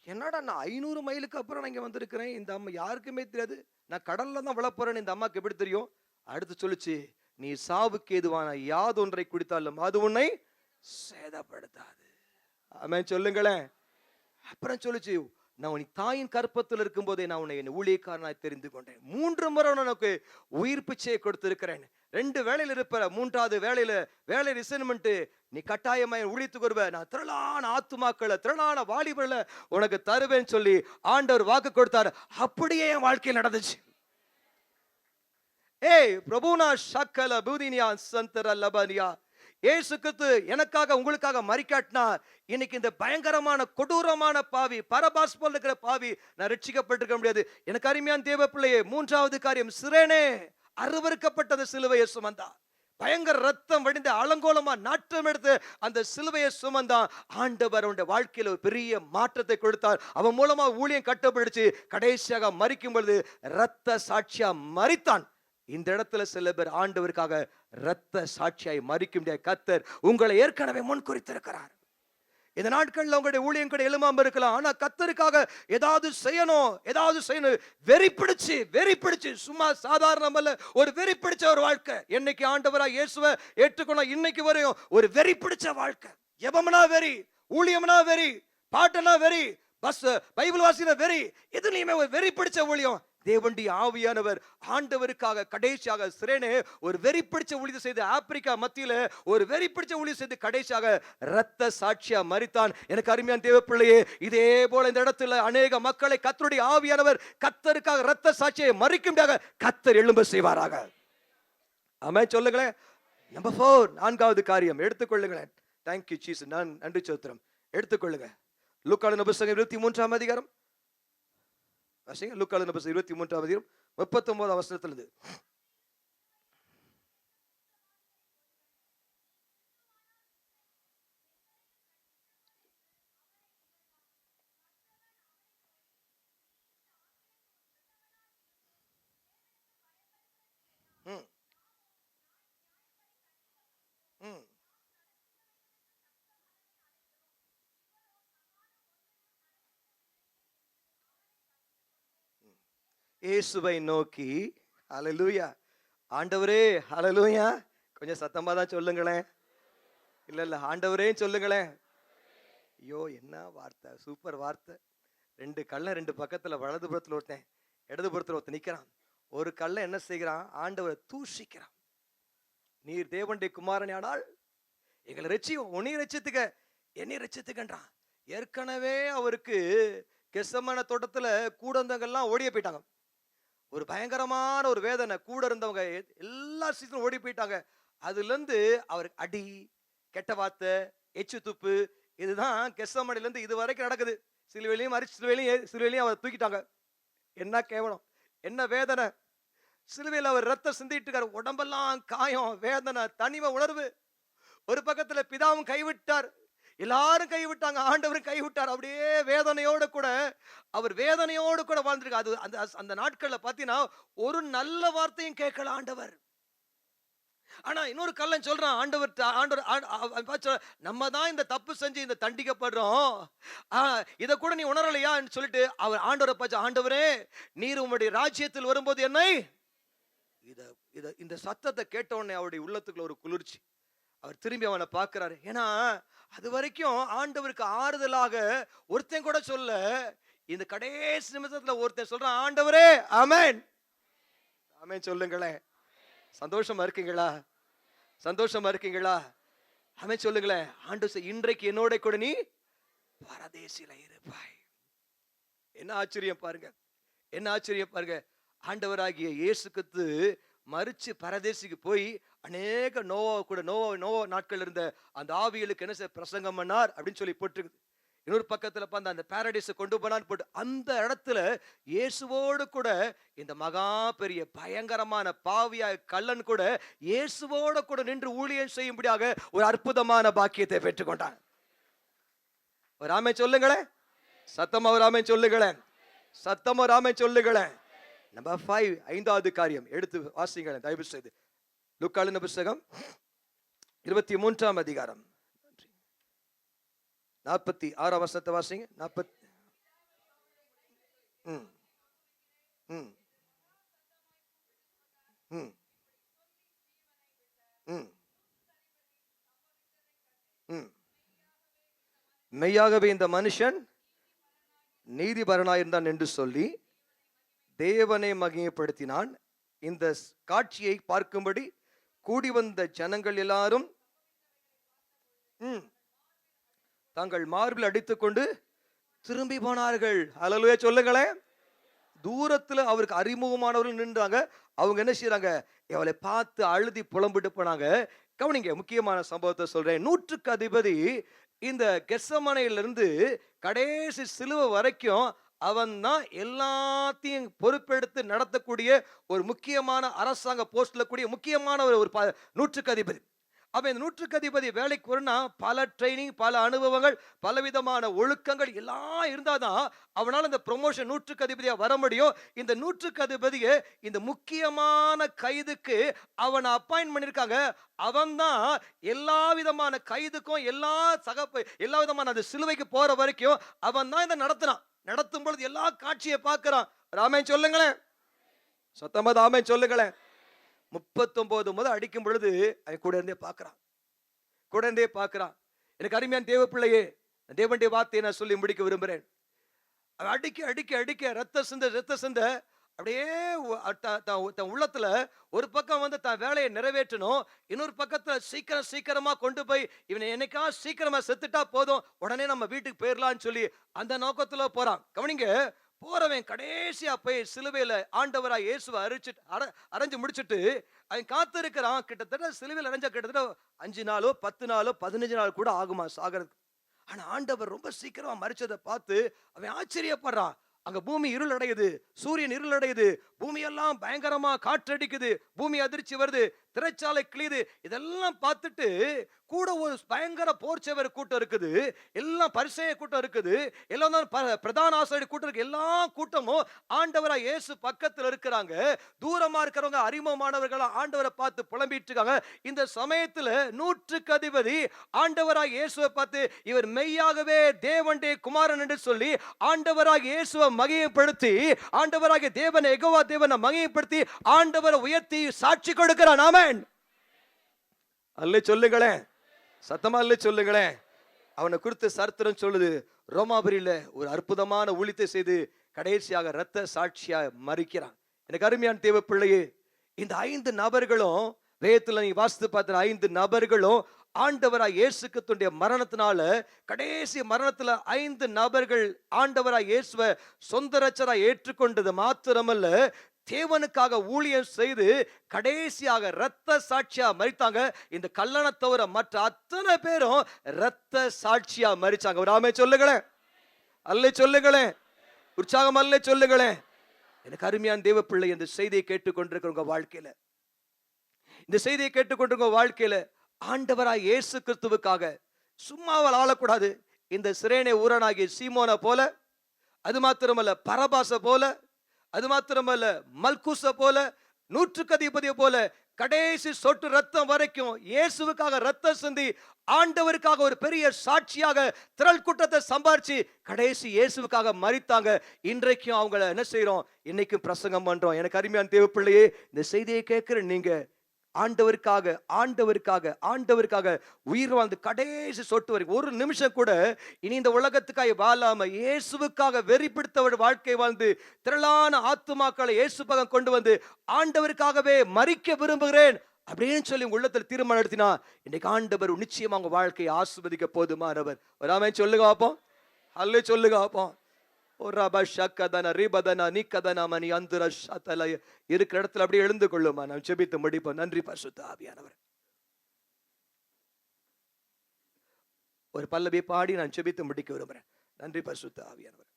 என்னடா நான் 500 மைலுக்கு அப்புறம் நான் இங்க வந்திருக்கிறேன், இந்த அம்மா யாருக்குமே தெரியாது, நான் கடல்ல தான் விழ போறேன்னு இந்த அம்மாக்கு எப்படி தெரியும்? அடுத்து சொல்லுச்சு, நீ சாவுக்கு ஏதுவான யாதொன்றை குடித்தாலும் அது உன்னை சேதப்படுத்தாது. ஆமென் சொல்லுங்களேன். அப்புறம் சொல்லுச்சு, நான் உன் தாயின் கற்பத்தில் இருக்கும் போதே நான் உன்னை என் ஊழியக்காரனாய் தெரிந்து கொண்டேன். 3 முறை உனக்கு உயிர் பிச்சையை கொடுத்திருக்கிறேன். 2 வேலையில் இருப்ப, 3வது வேலை ரிசைன்மெண்ட், நீ கட்டாயமாய் ஊழியத்துக்கு வருவ, நான் திரளான ஆத்துமாக்களை திரளான வாலிபர்களை உனக்கு தருவேன்னு சொல்லி ஆண்டவர் வாக்கு கொடுத்தாரு. அப்படியே என் வாழ்க்கையில் நடந்துச்சு. ஏய் பிரபுனா ஷக்கல பூதினியா சந்தர லபனியா, இயேசு கிறிஸ்து எனக்காக உங்களுக்காக மரிக்காட்டினா இன்னைக்கு இந்த பயங்கரமான கொடூரமான பாவி பரபாஸ் போல இருக்கிற பாவி நான் ரட்சிக்கப்பட்டிருக்க முடியாது. எனக்கு அருமையான தேவ பிள்ளையே, 3வது காரியம், சிரேனே அருவருக்கப்பட்டது சிலுவையை சுமந்தா. பயங்கர ரத்தம் வடிந்த அலங்கோலமா நாட்டம் எடுத்து அந்த சிலுவையை சுமந்தான். ஆண்டவர் அவனுடைய வாழ்க்கையில ஒரு பெரிய மாற்றத்தை கொடுத்தார். அவன் மூலமா ஊழியம் கட்டப்படுச்சு. கடைசியாக மரிக்கும் பொழுது ரத்த சாட்சியா மரித்தான். இந்த இடத்துல சில பேர் ஆண்டவருக்காக ரத்த சாட்சியாய் மரிக்க முடியாது. கர்த்தர் உங்களை ஏற்கனவே முன் குறித்திருக்கிறார். இந்த நாட்கள்ல உங்களுடைய ஊழியம் கூட எழுமாம இருக்கலாம், ஆனா கர்த்தருக்காக ஏதாவது செய்யணும். வெறி பிடிச்சு சும்மா சாதாரணமல்ல, ஒரு வெறி பிடிச்ச ஒரு வாழ்க்கை. என்னைக்கு ஆண்டவரா இயேசுவை ஏற்றுக்கணும் இன்னைக்கு வரையும் ஒரு வெறி பிடிச்ச வாழ்க்கை. ஜெபம்னா வெறி, ஊழியம்னா வெறி, பாட்டுனா வெறி, பைபிள் வாசினா வெறி, எதுலயுமே ஒரு வெறி பிடிச்ச ஊழியம். தேவனுடைய ஆவியானவர் ஆண்டவருக்காக கடைசியாக சிரேனே ஒரு வெறி பிடிச்ச ஊழியம் செய்து, ஆப்பிரிக்கா மத்தியில ஒரு வெறி பிடிச்ச ஊழியம் செய்து கடைசியாக இரத்த சாட்சியா மரித்தான். எனக்கு அருமையான தேவ பிள்ளையே, இதே போல இந்த இடத்துல அநேக மக்களை கர்த்தருடைய ஆவியானவர் கர்த்தருக்காக இரத்த சாட்சியை மரிக்கும்படியாக கர்த்தர் எழும்ப செய்வாராக. ஆமென் சொல்லுங்களேன். நம்பர் 4, 4வது காரியம் எடுத்துக்கொள்ளுங்களேன். தேங்க்யூ ஜீசஸ், நான் நன்றி சோத்திரம். எடுத்துக்கொள்ளுங்க. லூக்காவின் புத்தகம் 23ஆம் அதிகாரம், லூக்காவின் புத்தகம் 23ஆம் அதிகாரம் 39ஆம் வசனத்திலிருந்து. இயேசுவை நோக்கி ஹல்லேலூயா, ஆண்டவரே ஹல்லேலூயா, கொஞ்சம் சத்தமா தான் சொல்லுங்களேன். இல்ல ஆண்டவரே சொல்லுங்களேன். ஐயோ என்ன வார்த்தை, சூப்பர் வார்த்தை. 2 கல்லை 2 பக்கத்துல, வலதுபுறத்துல ஒருத்தன் இடதுபுறத்துல ஒருத்தன் நிக்கிறான். ஒரு கல்லை என்ன செய்கிறான், ஆண்டவரை தூஷிக்கிறான். நீர் தேவனுடைய குமாரன் ஆனால் எங்களை ரட்சியும், உன்னை ரட்சித்துக்க, என்னை ரட்சித்துக்கன்றான். ஏற்கனவே அவருக்கு கெத்செமனே தோட்டத்துல கூட இருந்தவங்கெல்லாம் ஓடியே போயிட்டாங்க. ஒரு பயங்கரமான ஒரு வேதனை, கூட இருந்தவங்க எல்லா சீசனும் ஓடி போயிட்டாங்க. அதுல இருந்து அவருக்கு அடி, கெட்ட வார்த்தை, எச்சு துப்பு, இதுதான் கெத்செமனேல இருந்து இது வரைக்கும் நடக்குது. சிலுவையிலையும் சிலுவையிலையும் அவர் தூக்கிட்டாங்க. என்ன கேவலம், என்ன வேதனை. சிலுவையில் அவர் ரத்தம் சிந்திட்டு இருக்காரு, உடம்பெல்லாம் காயம், வேதனை, தனிமை உணர்வு. ஒரு பக்கத்துல பிதாவும் கைவிட்டார், எல்லாரும் கைவிட்டாங்க, ஆண்டவரும் கைவிட்டார். அப்படியே வேதனையோடு கூட அவர் வேதனையோடு கூட வாழ்ந்திருக்காரு. அது அந்த நாட்கள்ல பாத்தீங்கன்னா ஒரு நல்ல வார்த்தையும் கேட்கல ஆண்டவர். ஆனா இன்னொரு கள்ளன் சொல்றான், ஆண்டவர் நம்ம தான் இந்த தப்பு செஞ்சு இந்த தண்டிக்கப்படுறோம், இத கூட நீ உணரலையான்னு சொல்லிட்டு அவர் ஆண்டவரை பார்த்து, ஆண்டவரே நீர் உம்முடைய ராஜ்யத்தில் வரும்போது என்னை, இந்த சத்தத்தை கேட்ட உடனே அவருடைய உள்ளத்துக்குள்ள ஒரு குளிர்ச்சி. அவர் திரும்பி அவனை பார்க்கிறாரு. ஏன்னா அது வரைக்கும் ஆண்டவருக்கு ஆறுதலாக ஒருத்தன் கூட சொல்ல, இந்த கடைசி நிமிஷத்துல ஒருத்தன் சொல்றான், ஆண்டவரே ஆமென், ஆமென் சொல்லுங்களேன். சந்தோஷமா இருக்கீங்களா? சந்தோஷமா இருக்கீங்களா? அவன் சொல்லுங்களேன், ஆண்டவர் இன்றைக்கு என்னோட கூட நீ பரதேசில இருப்பாய். என்ன ஆச்சரியம் பாருங்க, என்ன ஆச்சரியம் பாருங்க. ஆண்டவராகிய இயேசு கிறிஸ்து மரிச்சு பரதேசிக்கு போய் அநேக நோவா நாட்கள் இருந்த அந்த ஆவிகளுக்கு என்ன செய்ய பிரசங்கம் பண்ணார் அப்படின்னு சொல்லி போட்டு. இன்னொரு பக்கத்துல பார்த்து அந்த பாரடைஸை கொண்டு போனான்னு போட்டு அந்த இடத்துல இயேசுவோடு கூட இந்த மகா பெரிய பயங்கரமான பாவியாய் கள்ளன் கூட இயேசுவோடு கூட நின்று ஊழியம் செய்யும்படியாக ஒரு அற்புதமான பாக்கியத்தை பெற்றுக்கொண்டான். ஒரு ஆமை சொல்லுங்களேன், சத்தமா ஒரு ஆமை சொல்லுங்களேன், சத்தமா ஒரு ஆமை சொல்லுங்களேன். நம்பர் 5, 5வது காரியம் எடுத்து வாசிங்களேன் தயவு செய்து. லூக்காவின் புத்தகம் 23ஆம் அதிகாரம் 46ஆம் வசனத்தை வாசிங்க. 40 மெய்யாகவே இந்த மனுஷன் நீதிபரனாயிருந்தான் என்று சொல்லி தேவனை மகிமைப்படுத்தினான். இந்த காட்சியை பார்க்கும்படி கூடி வந்த ஜனங்கள் எல்லாரும் தங்கள் மார்பில் அடித்துக்கொண்டு திரும்பி போனார்கள். ஹல்லேலூயா சொல்லுங்களேன். தூரத்துல அவருக்கு அறிமுகமானவர்கள் நின்றாங்க. அவங்க என்ன செய்யறாங்க, அவளை பார்த்து அழுதி புலம்பிட்டு போனாங்க. கவனிங்க, முக்கியமான சம்பவத்தை சொல்றேன். 100க்கு அதிபதி இந்த கெத்செமனேயிலிருந்து கடைசி சிலுவை வரைக்கும் அவன் தான் எல்லாத்தையும் பொறுப்பெடுத்து நடத்தக்கூடிய ஒரு முக்கியமான அரசாங்க போஸ்ட்ல கூடிய முக்கியமான ஒரு 100க்கு அதிபதி. அப்ப இந்த 100க்கு அதிபதி வேலைக்கு வரணும்னா பல ட்ரைனிங், பல அனுபவங்கள், பலவிதமான ஒழுக்கங்கள் எல்லாம் இருந்தாதான் அவனால் இந்த ப்ரொமோஷன் 100க்கு அதிபதியா வர முடியும். இந்த 100க்கு அதிபதியை இந்த முக்கியமான கைதுக்கு அவனை அப்பாயின்ட் பண்ணிருக்காங்க. அவன் தான் எல்லா விதமான கைதுக்கும் எல்லா விதமான அந்த சிலுவைக்கு போற வரைக்கும் அவன் தான் இதை நடத்தினான். நடத்தும் பொழுது எல்லா காட்சியை பார்க்கிறான். ராமன் சொல்லுங்களேன், சத்தமா ராமன் சொல்லுங்களேன். 39 முதல் அடிக்கும் பொழுது அவன் கூட இருந்தே பார்க்கிறான். எனக்கு அருமையான தேவ பிள்ளையே, தேவனுடைய வார்த்தையை நான் சொல்லி முடிக்க விரும்புகிறேன். அவன் அடிக்க ரத்த சிந்த அப்படியே தன் உள்ளத்துல ஒரு பக்கம் வந்து தன் வேலையை நிறைவேற்றணும், இன்னொரு பக்கத்துல சீக்கிரமா கொண்டு போய் இவனை என்னைக்கா சீக்கிரமா செத்துட்டா போதும், உடனே நம்ம வீட்டுக்கு போயிடலாம்னு சொல்லி அந்த நோக்கத்துல போறான். கவனிங்க, போறவன் கடைசியா போய் சிலுவையில ஆண்டவராய் இயேசுவை அரைஞ்சு முடிச்சுட்டு அவன் காத்திருக்கிறான். கிட்டத்தட்ட சிலுவையில் அரைஞ்ச கிட்டத்தட்ட 5 நாளோ 10 நாளோ 15 நாள் கூட ஆகுமா சாகிறதுக்கு. ஆனா ஆண்டவர் ரொம்ப சீக்கிரமா மரிச்சதை பார்த்து அவன் ஆச்சரியப்படுறான். அங்க பூமி இருள் அடையுது, சூரியன் இருள் அடையுது, பூமி எல்லாம் பயங்கரமா காற்றடிக்குது, பூமி அதிர்ச்சி வருது, திரைச்சாலை கிளியுது. இதெல்லாம் பார்த்துட்டு கூட ஒரு பயங்கர போர்ச்சவர் கூட்டம் இருக்குது, எல்லாம் பரிசேய கூட்டம் இருக்குது, எல்லாம் பிரதான ஆசாரியர் கூட்டம் இருக்கு. எல்லா கூட்டமும் ஆண்டவராய் இயேசு பக்கத்தில் இருக்கிறாங்க. தூரமா இருக்கிறவங்க அறிமுகமானவர்கள் ஆண்டவரை பார்த்து புலம்பிட்டு இருக்காங்க. இந்த சமயத்துல 100க்கு அதிபதி ஆண்டவராய் இயேசுவை பார்த்து இவர் மெய்யாகவே தேவனுடைய குமாரன் என்று சொல்லி ஆண்டவராய் இயேசுவை மகிமைப்படுத்தி, ஆண்டவராகிய தேவனை யெகோவா தேவனை மகிமைப்படுத்தி ஆண்டவரை உயர்த்தி சாட்சி கொடுக்கிறான். ஆமென். அல்லே சொல்லுங்களேன், சத்தமா அல்லே சொல்லுங்களேன். அவனை குறித்து சரித்திரம் சொல்லுது. ரோமாபுரியில ஒரு அற்புதமான ஊழியத்தை செய்து கடைசியாக இரத்த சாட்சியா மரிக்கிறான். எனக்கு அருமையான தேவ பிள்ளையே, இந்த 5 நபர்களும் வேதத்துல நீ வாசித்து பார்த்த 5 நபர்களும் ஆண்டவராய் இயேசு கிறிஸ்துவின் மரணத்தினால கடைசி மரணத்துல 5 நபர்கள் ஆண்டவராய் இயேசுவை சொந்த இரட்சகராய் ஏற்றுக்கொண்டது மாத்திரமல்ல, தேவனுக்காக ஊழியம் செய்து கடைசியாக இரத்த சாட்சியா மரித்தாங்க. இந்த கல்லனை தவிர மற்ற அத்தனை பேரும் இரத்த சாட்சியா மரிச்சாங்க. ஒரு ஆமென் சொல்லுங்களேன், அல்லே சொல்லுங்களேன், உற்சாகம் அல்லே சொல்லுங்களேன். எனக்கு அருமையான தேவ பிள்ளை, இந்த செய்தியை கேட்டுக்கொண்டிருக்கிற வாழ்க்கையில, இந்த செய்தியை கேட்டுக்கொண்டிருக்க வாழ்க்கையில ஆண்டவராய் இயேசு கிறிஸ்துவுக்காக சும்மாவால் ஆளக்கூடாது. இந்த சிரேனே ஊரனாகிய சீமோனை போல, அது மாத்திரமல்ல பரபாச போல, அது மாத்திரமல்ல மல்குச போல, 100க்கு அதிபதியை போல கடைசி சொட்டு ரத்தம் வரைக்கும் இயேசுவுக்காக ரத்தம் சிந்தி ஆண்டவருக்காக ஒரு பெரிய சாட்சியாக திரள் கூட்டத்தை சம்பாரிச்சு கடைசி இயேசுவுக்காக மரித்தாங்க. இன்றைக்கும் அவங்கள என்ன செய்யறோம், இன்னைக்கும் பிரசங்கம் பண்றோம். எனக்கு அருமையான தேவ பிள்ளையே, இந்த செய்தியை கேட்கிற நீங்க ஆண்டவருக்காக ஆண்டவருக்காக ஆண்டவருக்காக உயிர் வாழ்ந்து கடைசி சொட்டு வரைக்கும் ஒரு நிமிஷம் கூட இனி இந்த உலகத்துக்காக வாழாம இயேசுவுக்காக வெறி பிடித்தவர் வாழ்க்கை வாழ்ந்து திரளான ஆத்துமாக்களை இயேசு பக்கம் கொண்டு வந்து ஆண்டவருக்காகவே மரிக்க விரும்புகிறேன் அப்படின்னு சொல்லி உங்க உள்ளத்தில் தீர்மானம் எடுத்தினா இன்னைக்கு ஆண்டவர் நிச்சயமா உங்க வாழ்க்கையை ஆசீர்வதிக்க போதுமானவர். ஒரு ஆமென் சொல்லுங்க பாப்போம். அல்லே சொல்லுங்க பாப்போம். இருக்கிற இடத்துல அப்படியே எழுந்து கொள்ளுமா. நான் ஜெபித்து முடிப்போம். நன்றி பரிசுத்த ஆவியானவர். ஒரு பல்லவி பாடி நான் ஜெபித்து முடிக்க விரும்புறேன். நன்றி பரிசுத்த ஆவியானவர்.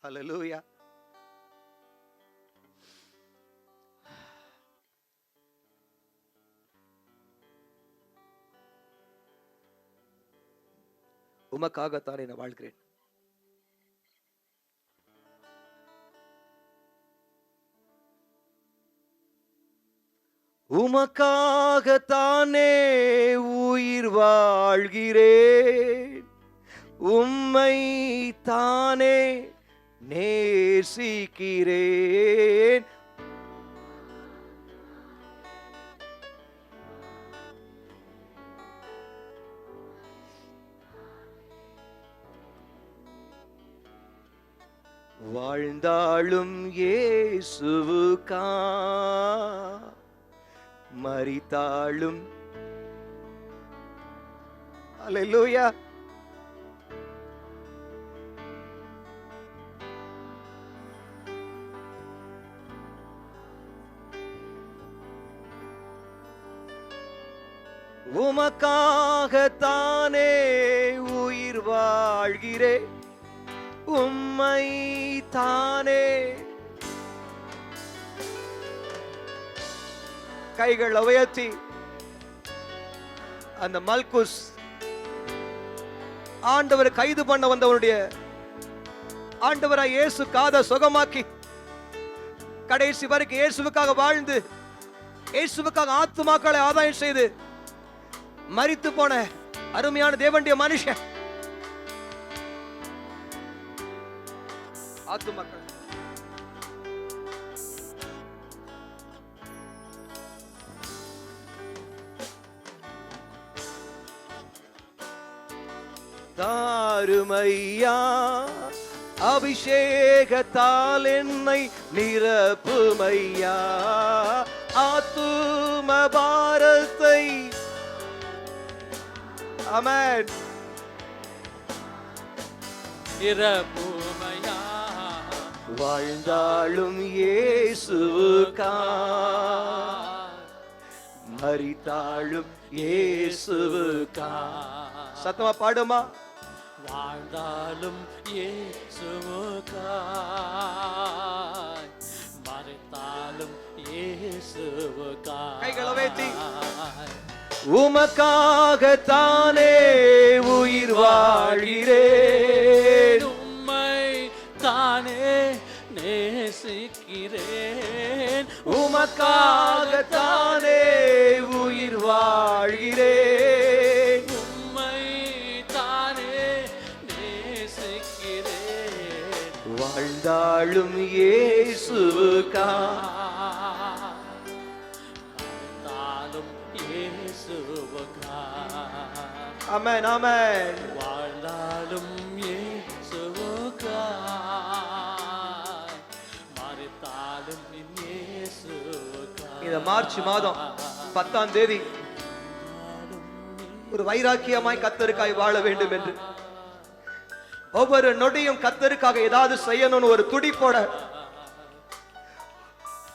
ஹல்லேலூயா. உமக்காகத்தானே நான் வாழ்கிறேன். உமக்காகத்தானே உயிர் வாழ்கிறேன். உம்மை தானே நேசிக்கிறேன். வாழ்ந்தாலும் இயேசுவுக்கா, மரித்தாலும் அல்லேலூயா. உமக்காகத்தானே உயிர் வாழ்கிறேன். உம்மை தானே. கைகள் உயர்த்தி அந்த மல்குஸ் ஆண்டவரை கைது பண்ண வந்தவனுடைய ஆண்டவராய் இயேசு காதை சுகமாக்கி கடைசி வரைக்கும் இயேசுவுக்காக வாழ்ந்து இயேசுவுக்காக ஆத்துமாக்களை ஆதாயம் செய்து மரித்து போன அருமையான தேவனுடைய மனுஷன் ஆத்துமாக்கள். தாருமையா அபிஷேகத்தால் என்னை நிரப்புமையா. ஆத்தும பாரத்தை ஆமென் நிரப்புமையா. வாழ்ந்தாலும் இயேசுவுக்கா, மரித்தாலும் இயேசுவுக்கா. சத்தமா பாடுமா. வாழ்ந்தாலும் இயேசுவுக்காய், மரித்தாலும் இயேசுவுக்காய். கைகளை உயர்த்தி உமக்காகத்தானே உயிர் வாழ்கிறேன். உம்மை தானே நேசிக்கிறேன். உமக்காகத்தானே உயிர் வாழ்கிறேன். உம்மை தானே நேசிக்கிறேன். வாழ்ந்தாலும் இயேசுவுக்கா, மரித்தாலும் இயேசுவுக்காய். ஆமென் ஆமென். வாழ்ந்தாலும் இயேசுவுக்காய், மரித்தாலும் இயேசுவுக்காய். இந்த மார்ச் மாதம் 10ஆம் தேதி ஒரு வைராக்கியமாய் கர்த்தருக்காய் வாழ வேண்டும் என்று ஒவ்வொரு நொடியும் கர்த்தருக்காக ஏதாவது செய்யணும்னு ஒரு துடிப்போட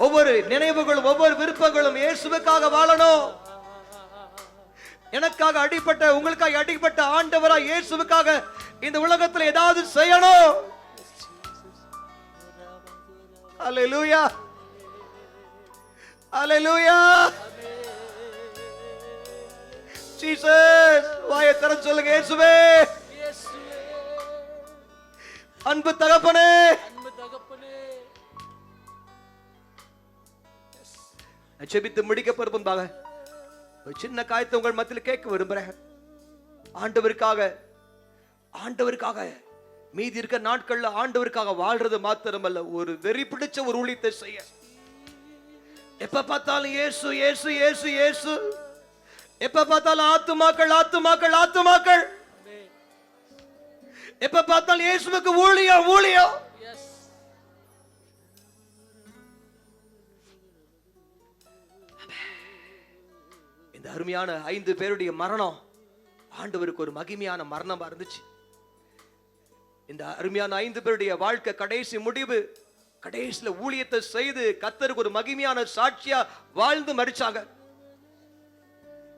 ஒவ்வொரு நினைவுகளும் ஒவ்வொரு விருப்பங்களும் இயேசுவுக்காக வாழணும். எனக்காக அடிபட்ட உங்களுக்காக அடிபட்ட ஆண்டவராய் இயேசுவுக்காக இந்த உலகத்துல ஏதாவது செய்யணும். அல்லேலூயா அல்லேலூயா. ஜீசஸ் வாயை திறந்து சொல்லுங்க. இயேசுவே, அன்பு தகப்பனே, அன்பு தகப்பனே. ஜெபித்து முடிக்க முன்பாக ஒரு சின்ன காரியத்தை உங்கள் மத்தியில் கேட்க விரும்புறேன். ஆண்டவருக்காக மீதி இருக்க நாட்கள்ல ஆண்டவருக்காக வாழ்றது மாத்திரமல்ல, ஒரு வெறி பிடிச்ச ஒரு ஊழியத்தை செய்ய எப்ப பார்த்தாலும் இயேசு இயேசு இயேசு இயேசு, எப்ப பார்த்தாலும் ஆத்துமாக்கள் ஆத்துமாக்கள் ஆத்துமாக்கள், எப்ப பார்த்தாலும் இயேசுவுக்கு ஊழியம் ஊழியம். இந்த அருமையான 5 பேருடைய மரணம் ஆண்டவருக்கு ஒரு மகிமையான மரணமா இருந்துச்சு. இந்த அருமையான 5 பேருடைய வாழ்க்கை கடைசி முடிவு, கடைசியில ஊழியத்தை செய்து கர்த்தருக்கு ஒரு மகிமையான சாட்சியா வாழ்ந்து மரிச்சாங்க.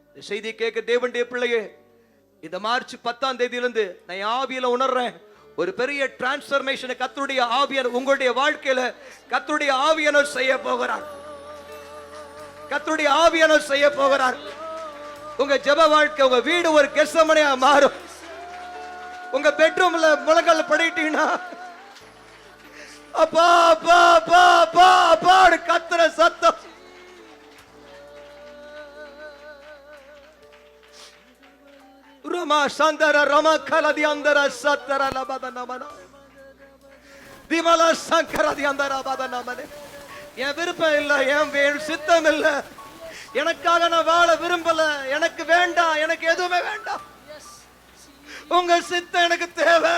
இந்த செய்தியை கேட்க தேவனுடைய பிள்ளையே, இந்த மார்ச் 10ஆம் தேதியிலிருந்து நான் ஆவியில உணர்றேன், ஒரு பெரிய டிரான்ஸ்பர்மேஷனை கர்த்தருடைய ஆவியானவர் உங்களுடைய வாழ்க்கையில கர்த்தருடைய ஆவியானவர் செய்ய போகிறார். கர்த்தருடைய ஆவியானவர் செய்ய போகிறார். உங்க ஜெப வாழ்க்கை, உங்க வீடு ஒரு கெத்செமனேயா மாறும். உங்க பெட்ரூம்ல முழங்கால் படிட்டீங்கன்னா அப்பா அப்பா அப்பா அப்பா அப்பா கத்துற சத்தம், ரமா சந்தர ரமா கலதி அந்தர சத்தர லபத நமன திமல சங்கரதி அந்தர பத நமனே. என் விருப்பம் இல்ல, என் சித்தம் இல்ல, எனக்காக நான் வாழ விரும்பல, எனக்கு வேண்டாம், எனக்கு எதுவுமே வேண்டாம், உங்க சித்தம் எனக்கு தேவை.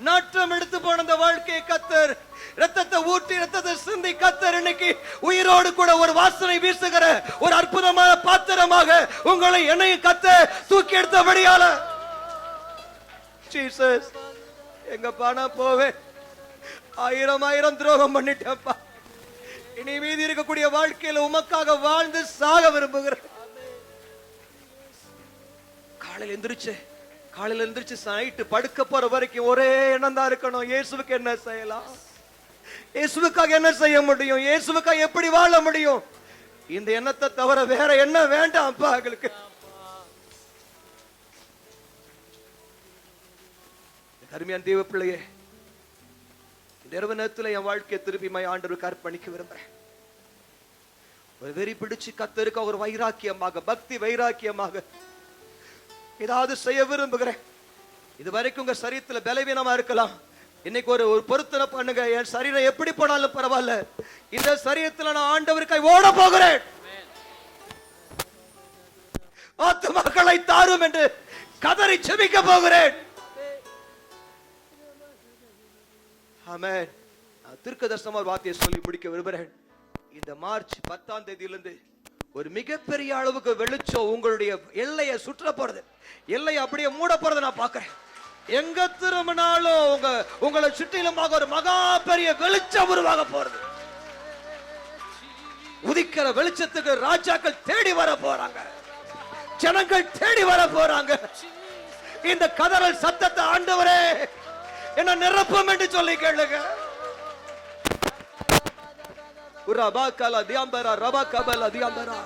நாட்டம் எடுத்து போன அந்த வாழ்க்கையை கர்த்தர் ரத்தத்தை ஊற்றி ரத்தத்தை சிந்தி கர்த்தர் இன்னைக்கு உயிரோடு கூட ஒரு வாசனை வீசுகிற ஒரு அற்புதமான பாத்திரமாக உங்களை என்னையும் கர்த்தர் தூக்கி எடுத்தபடியால ஜீசஸ், எங்கப்பா நான் போவேன், 1000 துரோகம் பண்ணிட்டேன்ப்பா, இனி மீதி இருக்கக்கூடிய வாழ்க்கையில உமக்காக வாழ்ந்து சாக விரும்புகிறேன். காலையில எந்திரிச்சு நைட்டு படுக்க போற வரைக்கும் ஒரே எண்ணம் தான் இருக்கணும், இயேசுவுக்கு என்ன செய்யலாம், இயேசுவுக்காக என்ன செய்ய முடியும், இயேசுவுக்காக எப்படி வாழ முடியும். இந்த எண்ணத்தை தவிர வேற என்ன வேண்டாம் அப்பா எங்களுக்கு. அருமையான தேவ பிள்ளையே, இந்த இரவு நேரத்துல என் வாழ்க்கையை திருப்பி ஆண்டவருக்கு அர்ப்பணிக்க விரும்புறேன். ஒரு வெறி பிடிச்சு கர்த்தருக்கு ஒரு வைராக்கியமாக, பக்தி வைராக்கியமாக ஏதாவது செய்ய விரும்புகிறேன். இது வரைக்கும் உங்க சரீரத்துல பலவீனமா இருக்கலாம், இன்னைக்கு ஒரு பொருத்தனை பண்ணுங்க. என் சரீரம் எப்படி போனாலும் பரவாயில்ல, இந்த சரீரத்துல நான் ஆண்டவருக்காய் ஓட போகிறேன், ஆத்துமாக்களை தாரும் என்று கதறி செபிக்க போகிறேன். ஆமென். தீர்க்கதரிசனமா ஒரு வார்த்தையை சொல்லி முடிக்க விரும்புகிறேன். இந்த மார்ச் 10ஆம் தேதியிலிருந்து ஒரு மிகப்பெரிய அளவுக்கு வெளிச்சம் உங்களுடைய எல்லையை சுற்ற போறது, எல்லையை அப்படியே மூட போறதை நான் பார்க்கிறேன். எங்க திரும்பினாலும் உங்களை சுற்றிலுமாக ஒரு மகா பெரிய வெளிச்சம் உருவாக போறது. உதிக்கிற வெளிச்சத்துக்கு ராஜாக்கள் தேடி வர போறாங்க, ஜனங்கள் தேடி வர போறாங்க. இந்த கதறல் சத்தத்தை ஆண்டவரே என்ன நிரப்பம் என்று சொல்லி கேளுங்க. உரபாகல தியம்பரா ரபாகபல தியம்பரா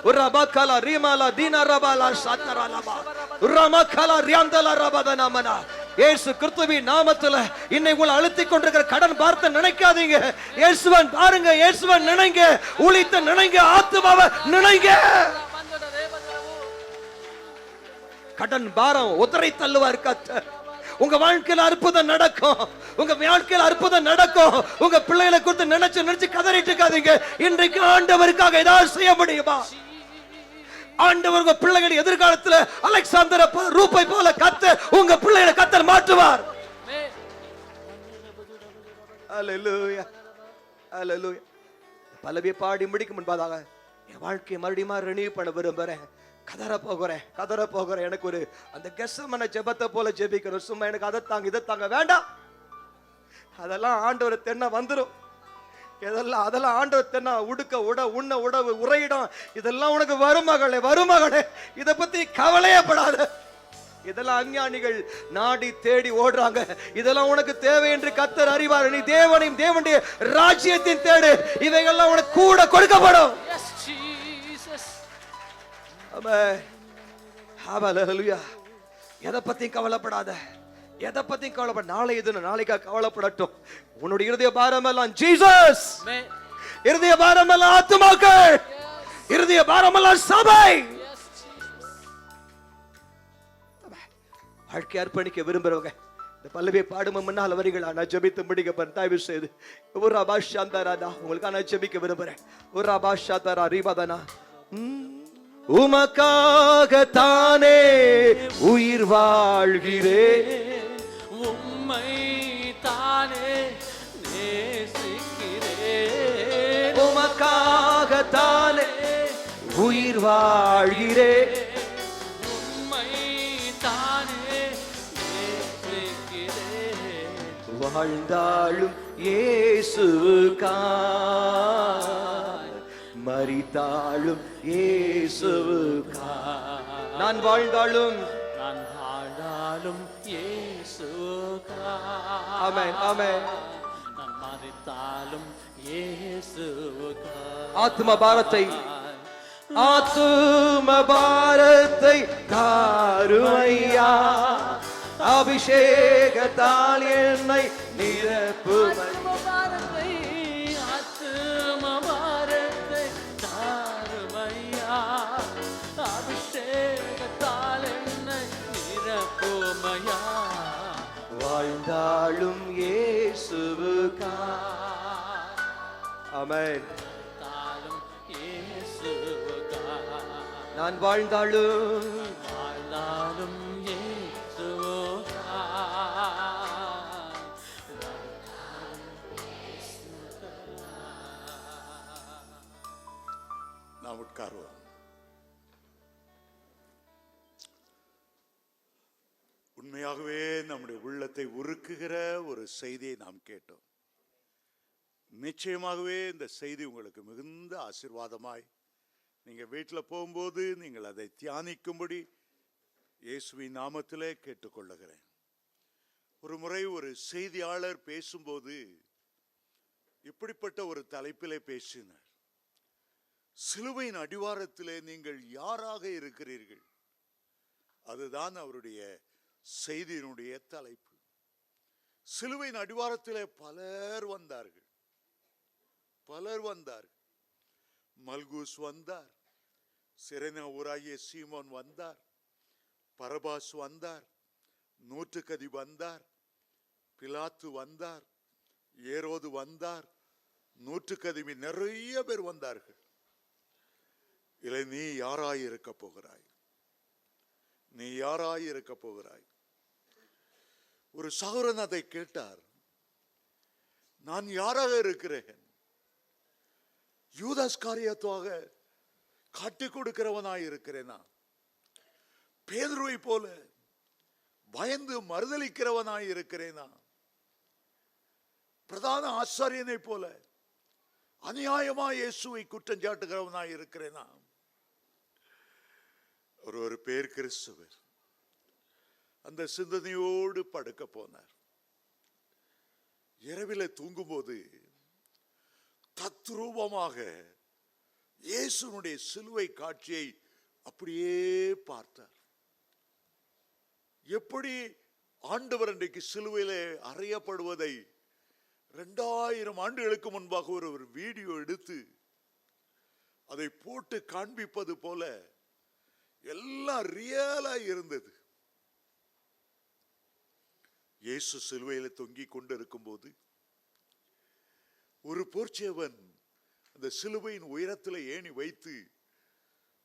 உரபாகல ரிமாலா தீனா ரபாலா சத்தரலபா உரமகல ரியாந்தல ரபதனமனா. இயேசு கிறிஸ்துவின் நாமத்துல இன்னை உங்களை அழுத்திக் கொண்டிருக்கிற கடன் பார்த்து நினைக்காதீங்க, இயேசுவன் பாருங்க, இயேசுவன் நினைங்க, ஊழியத்தை நினைங்க, ஆத்துமாவை நினைங்க. கடன் பாரம் உதறி தள்ளுவார் கர்த்தர். உங்க வாழ்க்கையில அற்புதம் நடக்கும், உங்க வாழ்க்கையில அற்புதம் நடக்கும். உங்க பிள்ளைகளை குறித்து நினைச்சு கதறிட்டு இருக்காதீங்க. இன்றைக்கு ஆண்டவருக்காக ஏதாவது செய்ய முடியுமா? ஆண்டவர் உங்க பிள்ளைகள் எதிர்காலத்துல அலெக்சாந்தர் ரூபை போல கர்த்தர் உங்க பிள்ளைகளை கர்த்தர் மாற்றுவார். அல்லேலூயா அல்லேலூயா. பல்லவியை பாடி முடிக்கும் முன்பாக என் வாழ்க்கையை மறுபடியும் ரினியூ பண்ண விரும்புறேன். கதற போகிறேன். எனக்கு ஒரு அந்த கெத்செமனே ஜெபத்தை போல ஜெபிக்கணும். சும்மா எனக்கு அதை தாங்க இதை தாங்க வேண்டாம். அதெல்லாம் ஆண்டவர் தென்ன வந்துடும். அதெல்லாம் ஆண்டவர் தென்ன உடுக்க உண்ண உடவு உரையிடும். இதெல்லாம் உனக்கு வருமகளே, இதை பத்தி கவலையப்படாத. இதெல்லாம் அஞ்ஞானிகள் நாடி தேடி ஓடுறாங்க. இதெல்லாம் உனக்கு தேவை என்று கர்த்தர் அறிவார். நீ தேவனையும் தேவனுடைய ராஜ்யத்தின் தேடு, இவைகள்லாம் உனக்கு கூட கொடுக்கப்படும். எதை பத்தியும் கவலைப்படாத, நாளை எதுன்னு நாளைக்கா கவலைப்படட்டும். உன்னுடைய இருதய பாரம் எல்லாம் ஜீசஸ், இருதய பாரம் எல்லாம் ஆத்துமாக்கள், இருதய பாரம் எல்லாம் சபை. வாழ்க்கை அர்ப்பணிக்க விரும்புறவங்க பல்லவியை பாடும் முன்னால் வரிகளா நான் ஜெபித்து முடிக்க தயவு செய்து ஒரு அபாஷாந்தாராதா உங்களுக்கு நான் ஜெபிக்க விரும்புறேன். ஒரு அபாஷாந்தாரா ரீபாதனா. உமக்காகத்தானே உயிர் வாழ்கிறேன், உம்மை தானே நேசிக்கிறேன். உமக்காகத்தானே உயிர் வாழ்கிறேன், உம்மை தானே நேசிக்கிறேன். வாழ்ந்தாலும் இயேசுவுக்காய், மரித்தாலும் இயேசுவுக்காய். நான் வாழ்ந்தாலும் இயேசுவுக்காய். ஆமென் ஆமென். நான் மரித்தாலும் இயேசுவுக்காய். ஆத்ம பாரத்தை தாருமையா, அபிஷேகத்தால் என்னை நிரப்பும். வாழ்ந்தாலும் இயேசுவுக்காய். ஆமென். நான் வாழ்ந்தாலும் நாம் உட்காருவோம். உண்மையாகவே நம்முடைய உள்ளத்தை உருக்குகிற ஒரு செய்தியை நாம் கேட்டோம். நிச்சயமாகவே இந்த செய்தி உங்களுக்கு மிகுந்த ஆசீர்வாதமாய் நீங்க வீட்டில் போகும்போது நீங்கள் அதை தியானிக்கும்படி இயேசுவின் நாமத்திலே கேட்டுக்கொள்ளுகிறேன். ஒரு முறை ஒரு செய்தியாளர் பேசும்போது இப்படிப்பட்ட ஒரு தலைப்பிலே பேசினார். சிலுவையின் அடிவாரத்திலே நீங்கள் யாராக இருக்கிறீர்கள்? அதுதான் அவருடைய செய்தியினுடைய தலைப்பு. சிலுவையின் அடிவாரத்திலே பலர் வந்தார்கள். மல்கூஸ் வந்தார், சிரேனா ஊராகிய சீமோன் வந்தார், பரபாஸ் வந்தார், நூற்றுக்கதி வந்தார், பிலாத்து வந்தார், ஏரோது வந்தார், நூற்றுக்கதிவி நிறைய பேர் வந்தார்கள். இல்லை, நீ யாராய் இருக்க போகிறாய்? நீ யாராய் இருக்க போகிறாய்? ஒரு சகோதரன் அதை கேட்டார். நான் யாராக இருக்கிறேன்? யூதாஸ் காரியத்தாக காட்டிக் கொடுக்கிறவனாய் இருக்கிறேனா? பேதுருவை போல பயந்து மறுதலிக்கிறவனாய் இருக்கிறேனா? பிரதான ஆசாரியனை போல அநியாயமாய் இயேசுவை குற்றம் சாட்டுகிறவனாய் இருக்கிறேனா? ஒரு பேர் கிறிஸ்துவர் அந்த சிந்தனையோடு படுக்க போனார். இரவில தூங்கும்போது தத்ரூபமாக இயேசுனுடைய சிலுவை காட்சியை அப்படியே பார்த்தார். எப்படி ஆண்டவர் அன்றைக்கு சிலுவையிலே அறையப்படுவதை 2000 ஆண்டுகளுக்கு முன்பாக ஒரு வீடியோ எடுத்து அதை போட்டு காண்பிப்பது போல எல்லாம் ரியலா இருந்தது. இயேசு சிலுவையில தொங்கிக் கொண்டிருக்கும் போது ஒரு போர்ச்சேவன் அந்த சிலுவையின் உயரத்தில் ஏணி வைத்து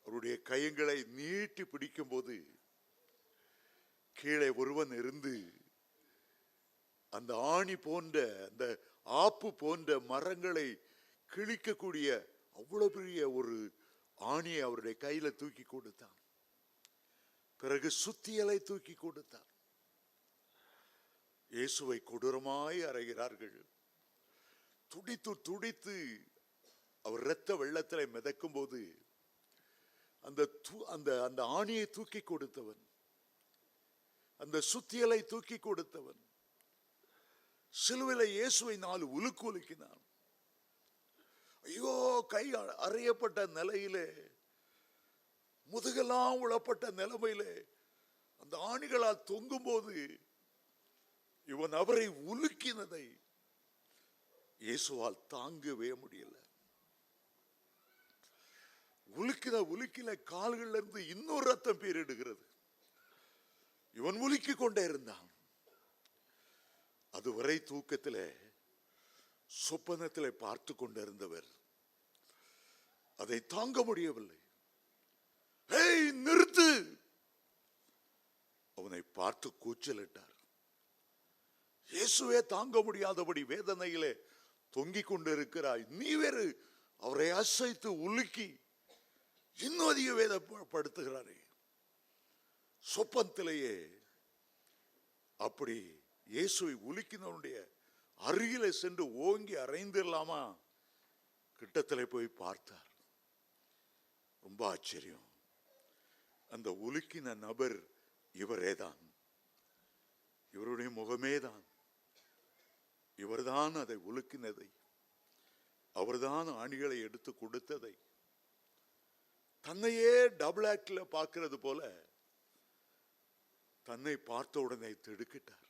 அவருடைய கையங்களை நீட்டி பிடிக்கும் போது கீழே ஒருவன் இருந்து அந்த ஆணி போன்ற அந்த ஆப்பு போன்ற மரங்களை கிழிக்கக்கூடிய அவ்வளவு பெரிய ஒரு ஆணியை அவருடைய கையில தூக்கி கொடுத்தான். பிறகு சுத்தியலை தூக்கி கொடுத்தார். இயேசுவை கொடூரமாய் அறைகிறார்கள். துடித்து துடித்து அவர் இரத்த வெள்ளத்திலே மிதக்கும் போது அந்த ஆணியை தூக்கி கொடுத்தவன், அந்த சுத்தியலை தூக்கி கொடுத்தவன் சிலுவையில இயேசுவை 4 உலுக்கு உலுக்கினான். ஐயோ, கை அறையப்பட்ட நிலையிலே, முதுகெல்லாம் உளப்பட்ட நிலைமையிலே அந்த ஆணிகளால் தொங்கும் போது இவன் அவரை உலுக்கினதை இயேசுவால் தாங்கவே முடியல. உலுக்கில கால்கள்ல இருந்து இன்னொரு ரத்தம் பீரிடுகிறது. இவன் உலுக்கிக் கொண்டே இருந்தான். அதுவரை தூக்கத்திலே சொப்பனத்திலே பார்த்து கொண்டிருந்தவர் அதை தாங்க முடியவில்லை. ஏய் நிறுத்து! அவனை பார்த்து கூச்சலிட்டார். இயேசுவே தாங்க முடியாதபடி வேதனையிலே தொங்கிக் கொண்டிருக்கிறாய், நீ வேறு அவரை அசைத்து உலுக்கி இன்னும் அதிக வேதப்படுத்துகிறாரே. சொப்பனத்திலேயே அப்படி இயேசுவை உலுக்கினவனுடைய அருகிலே சென்று ஓங்கி அறைந்திடலாமா கிட்டத்திலே போய் பார்த்தார். ரொம்ப ஆச்சரியம். அந்த உலுக்கின நபர் இவரேதான், இவருடைய முகமேதான். இவர்தான் அதை உலுக்கினதை, அவர்தான் ஆணிகளை எடுத்து கொடுத்ததை. தன்னையே டபுள் ஆக்ட்ல பார்க்கிறது போல தன்னை பார்த்த உடனே திடுக்கிட்டார்.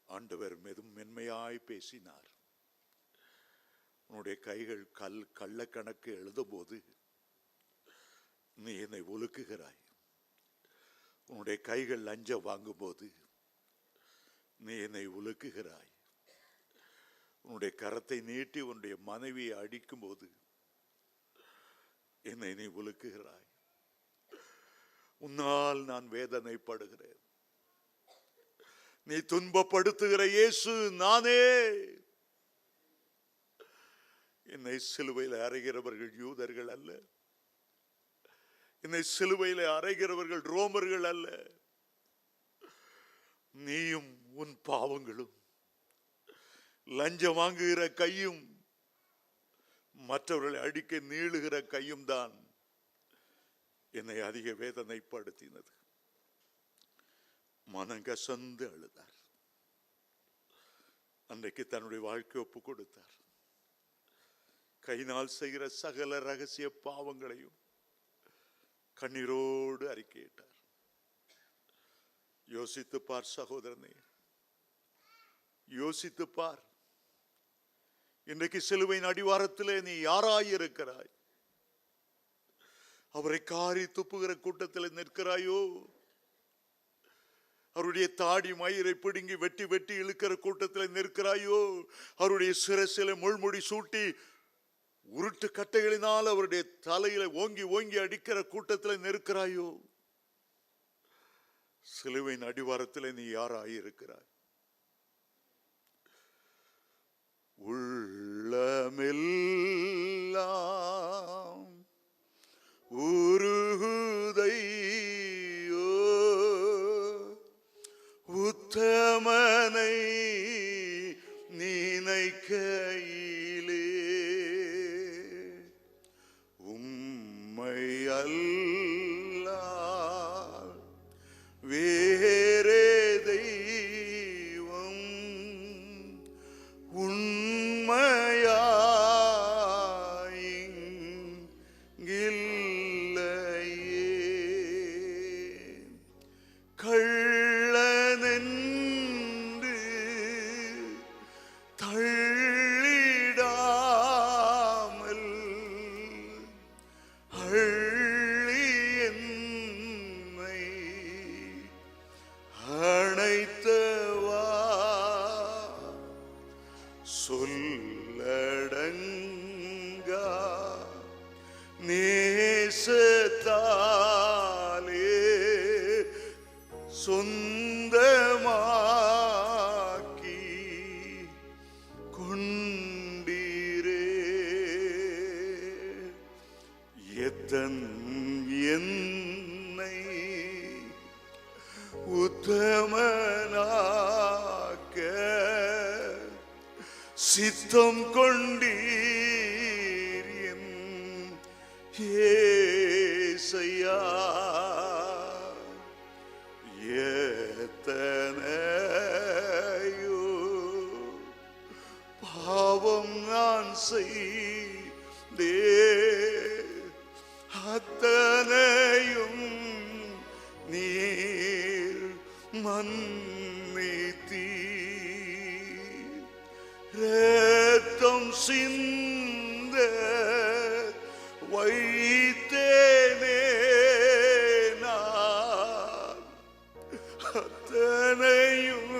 ஆண்டவர் மென்மையாய் பேசினார். உன்னுடைய கைகள் கள்ளக்கணக்கு எழுதும் போது நீ என்னை ஒழுக்குகிறாய். உன்னுடைய கைகள் லஞ்சம் வாங்கும் போது நீ என்னை ஒழுக்குகிறாய். உன்னுடைய கரத்தை நீட்டி உன்னுடைய மனைவியை அடிக்கும் போது என்னை நீ ஒழுக்குகிறாய். உன்னால் நான் வேதனைப்படுகிறேன். நீ துன்பப்படுத்துகிற இயேசு நானே. என்னை சிலுவையில் அறைகிறவர்கள் யூதர்கள் அல்ல, என்னை சிலுவையில் அறைகிறவர்கள் ரோமர்கள் அல்ல. நீயும் உன் பாவங்களும், லஞ்சம் வாங்குகிற கையும், மற்றவர்களை அடிக்க நீளுகிற கையும் தான் என்னை அதிக வேதனைப்படுத்தினது. மனங்கசந்து அழுதார். அன்றைக்கு தன்னுடைய வாழ்க்கை ஒப்பு கொடுத்தார். கையினால் செய்கிற சகல ரகசிய பாவங்களையும் கண்ணீரோடு அறிக்கையிட்டார். யோசித்து பார் சகோதரனே, யோசித்து பார். இன்றைக்கு சிலுவையின் அடிவாரத்திலே நீ யாராயிருக்கிறாய்? அவரை காரி துப்புகிற கூட்டத்தில் நிற்கிறாயோ? அவருடைய தாடி மயிரை பிடுங்கி வெட்டி வெட்டி இழுக்கிற கூட்டத்தில் நிற்கிறாயோ? அவருடைய சிரசில முள்முடி சூட்டி உருட்டு கட்டைகளினால் அவருடைய தலையில ஓங்கி ஓங்கி அடிக்கிற கூட்டத்தில் நிற்கிறாயோ? சிலுவையின் அடிவாரத்தில் நீ யாராயிருக்கிறாய்? உள்ளமெல்லாம் உருகுதையோ உத்தமனை நினைக்கையிலே, உம்மை அல்லால் வேறே தெய்வம் உண்மையாயிங்கில்லையே. கள்ளனென்று தள்ளிடாமல் அள்ளி என்னை அணைத்தவா, சொல்லடங்கா நேசத்தாலே சொந்தமாக்கி கொண்டீரே. எத்தன் என்னை உத்தமனாக்க சித்தம் கொண்டீர் என் ஏசையா. எத்தனையோ பாவம் நான் செய்தே, அத்தனையும் நீர் மன்னித்தீர். ரத்தம் சிந்த வைத்தேனே நான், அத்தனையும்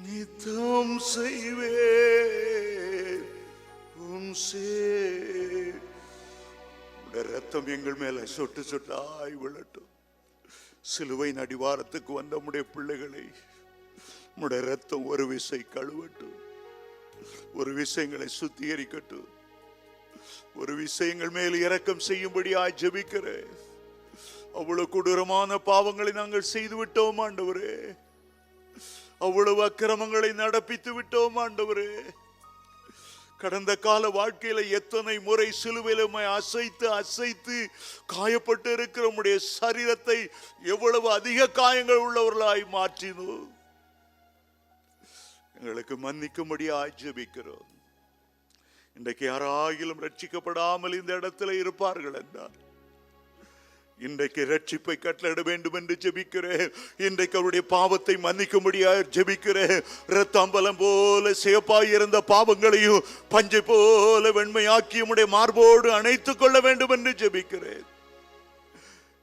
நித்தம் செய்வேன் உம் ரத்தம் எங்கள் மேல சொட்டு சொட்டாய் விழட்டும். சிலுவை அடிவாரத்துக்கு வந்த நம்முடைய பிள்ளைகளை நம்முடைய ரத்தம் ஒரு விசை கழுவட்டும், ஒரு விஷயங்களை சுத்திகரிக்கட்டும், ஒரு விஷயங்கள் மேல் இரக்கம் செய்யும்படியாய் ஜெபிக்கிறேன். அவ்வளவு கொடூரமான பாவங்களை நாங்கள் செய்து விட்டோம் ஆண்டவரே, அவ்வளவு அக்கிரமங்களை நடப்பித்து விட்டோம் ஆண்டவரே. கடந்த கால வாழ்க்கையில எத்தனை முறை சிலுவையில அசைத்து அசைத்து காயப்பட்டு இருக்கிற நம்முடைய சரீரத்தை எவ்வளவு அதிக காயங்கள் உள்ளவர்களாய் மாற்றினோம். எங்களுக்கு மன்னிக்கும்படியாய் ஜெபிக்கிறோம். இன்றைக்கு யாராகிலும் ரட்சிக்கப்படாமல் இந்த இடத்துல இருப்பார்கள் என்றால் இன்றைக்கு ரட்சிப்பை கட்டளையிட வேண்டும் என்று ஜெபிக்கிறேன். இன்றைக்கு அவருடைய பாவத்தை மன்னிக்கும்படியாக ஜெபிக்கிறேன். இரத்தாம்பலம் போல சேப்பாய் இருந்த பாவங்களையும் பஞ்சை போல வெண்மையாக்கி உம்முடைய மார்போடு அணைத்துக் கொள்ள வேண்டும் என்று ஜெபிக்கிறேன்.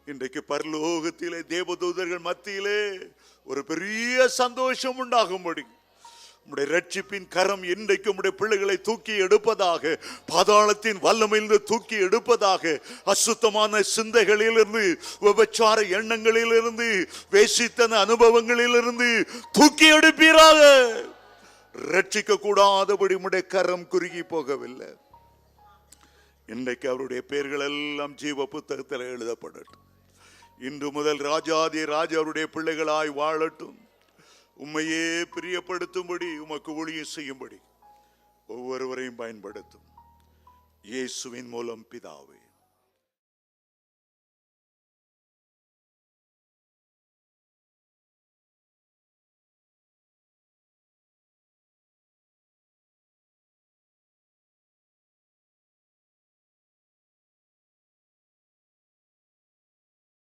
இன்றைக்கு பரலோகத்திலே தேவதூதர்கள் மத்தியிலே ஒரு பெரிய சந்தோஷம் உண்டாகும்படி உம்முடைய ரட்சிப்பின் கரம் இன்றைக்கு உம்முடைய பிள்ளைகளை தூக்கி எடுப்பதாக, பாதாளத்தின் வல்லமையிலிருந்து தூக்கி எடுப்பதாக, அசுத்தமான சிந்தைகளிலிருந்து, விபச்சார எண்ணங்களிலிருந்து, வேசித்தன அனுபவங்களிலிருந்து தூக்கி எடுப்பீராக. ரட்சிக்க கூடாதபடி உம்முடைய கரம் குறுகி போகவில்லை. இன்றைக்கு அவருடைய பெயர்கள் எல்லாம் ஜீவ புத்தகத்தில் எழுதப்படட்டும். இன்று முதல் ராஜாதி ராஜா அவருடைய பிள்ளைகளாய் வாழட்டும். உம்மையே பிரியப்படுத்தும்படி, உமக்கு ஊழியம் செய்யும்படி ஒவ்வொருவரையும் பயன்படுத்தும். இயேசுவின் மூலம் பிதாவே.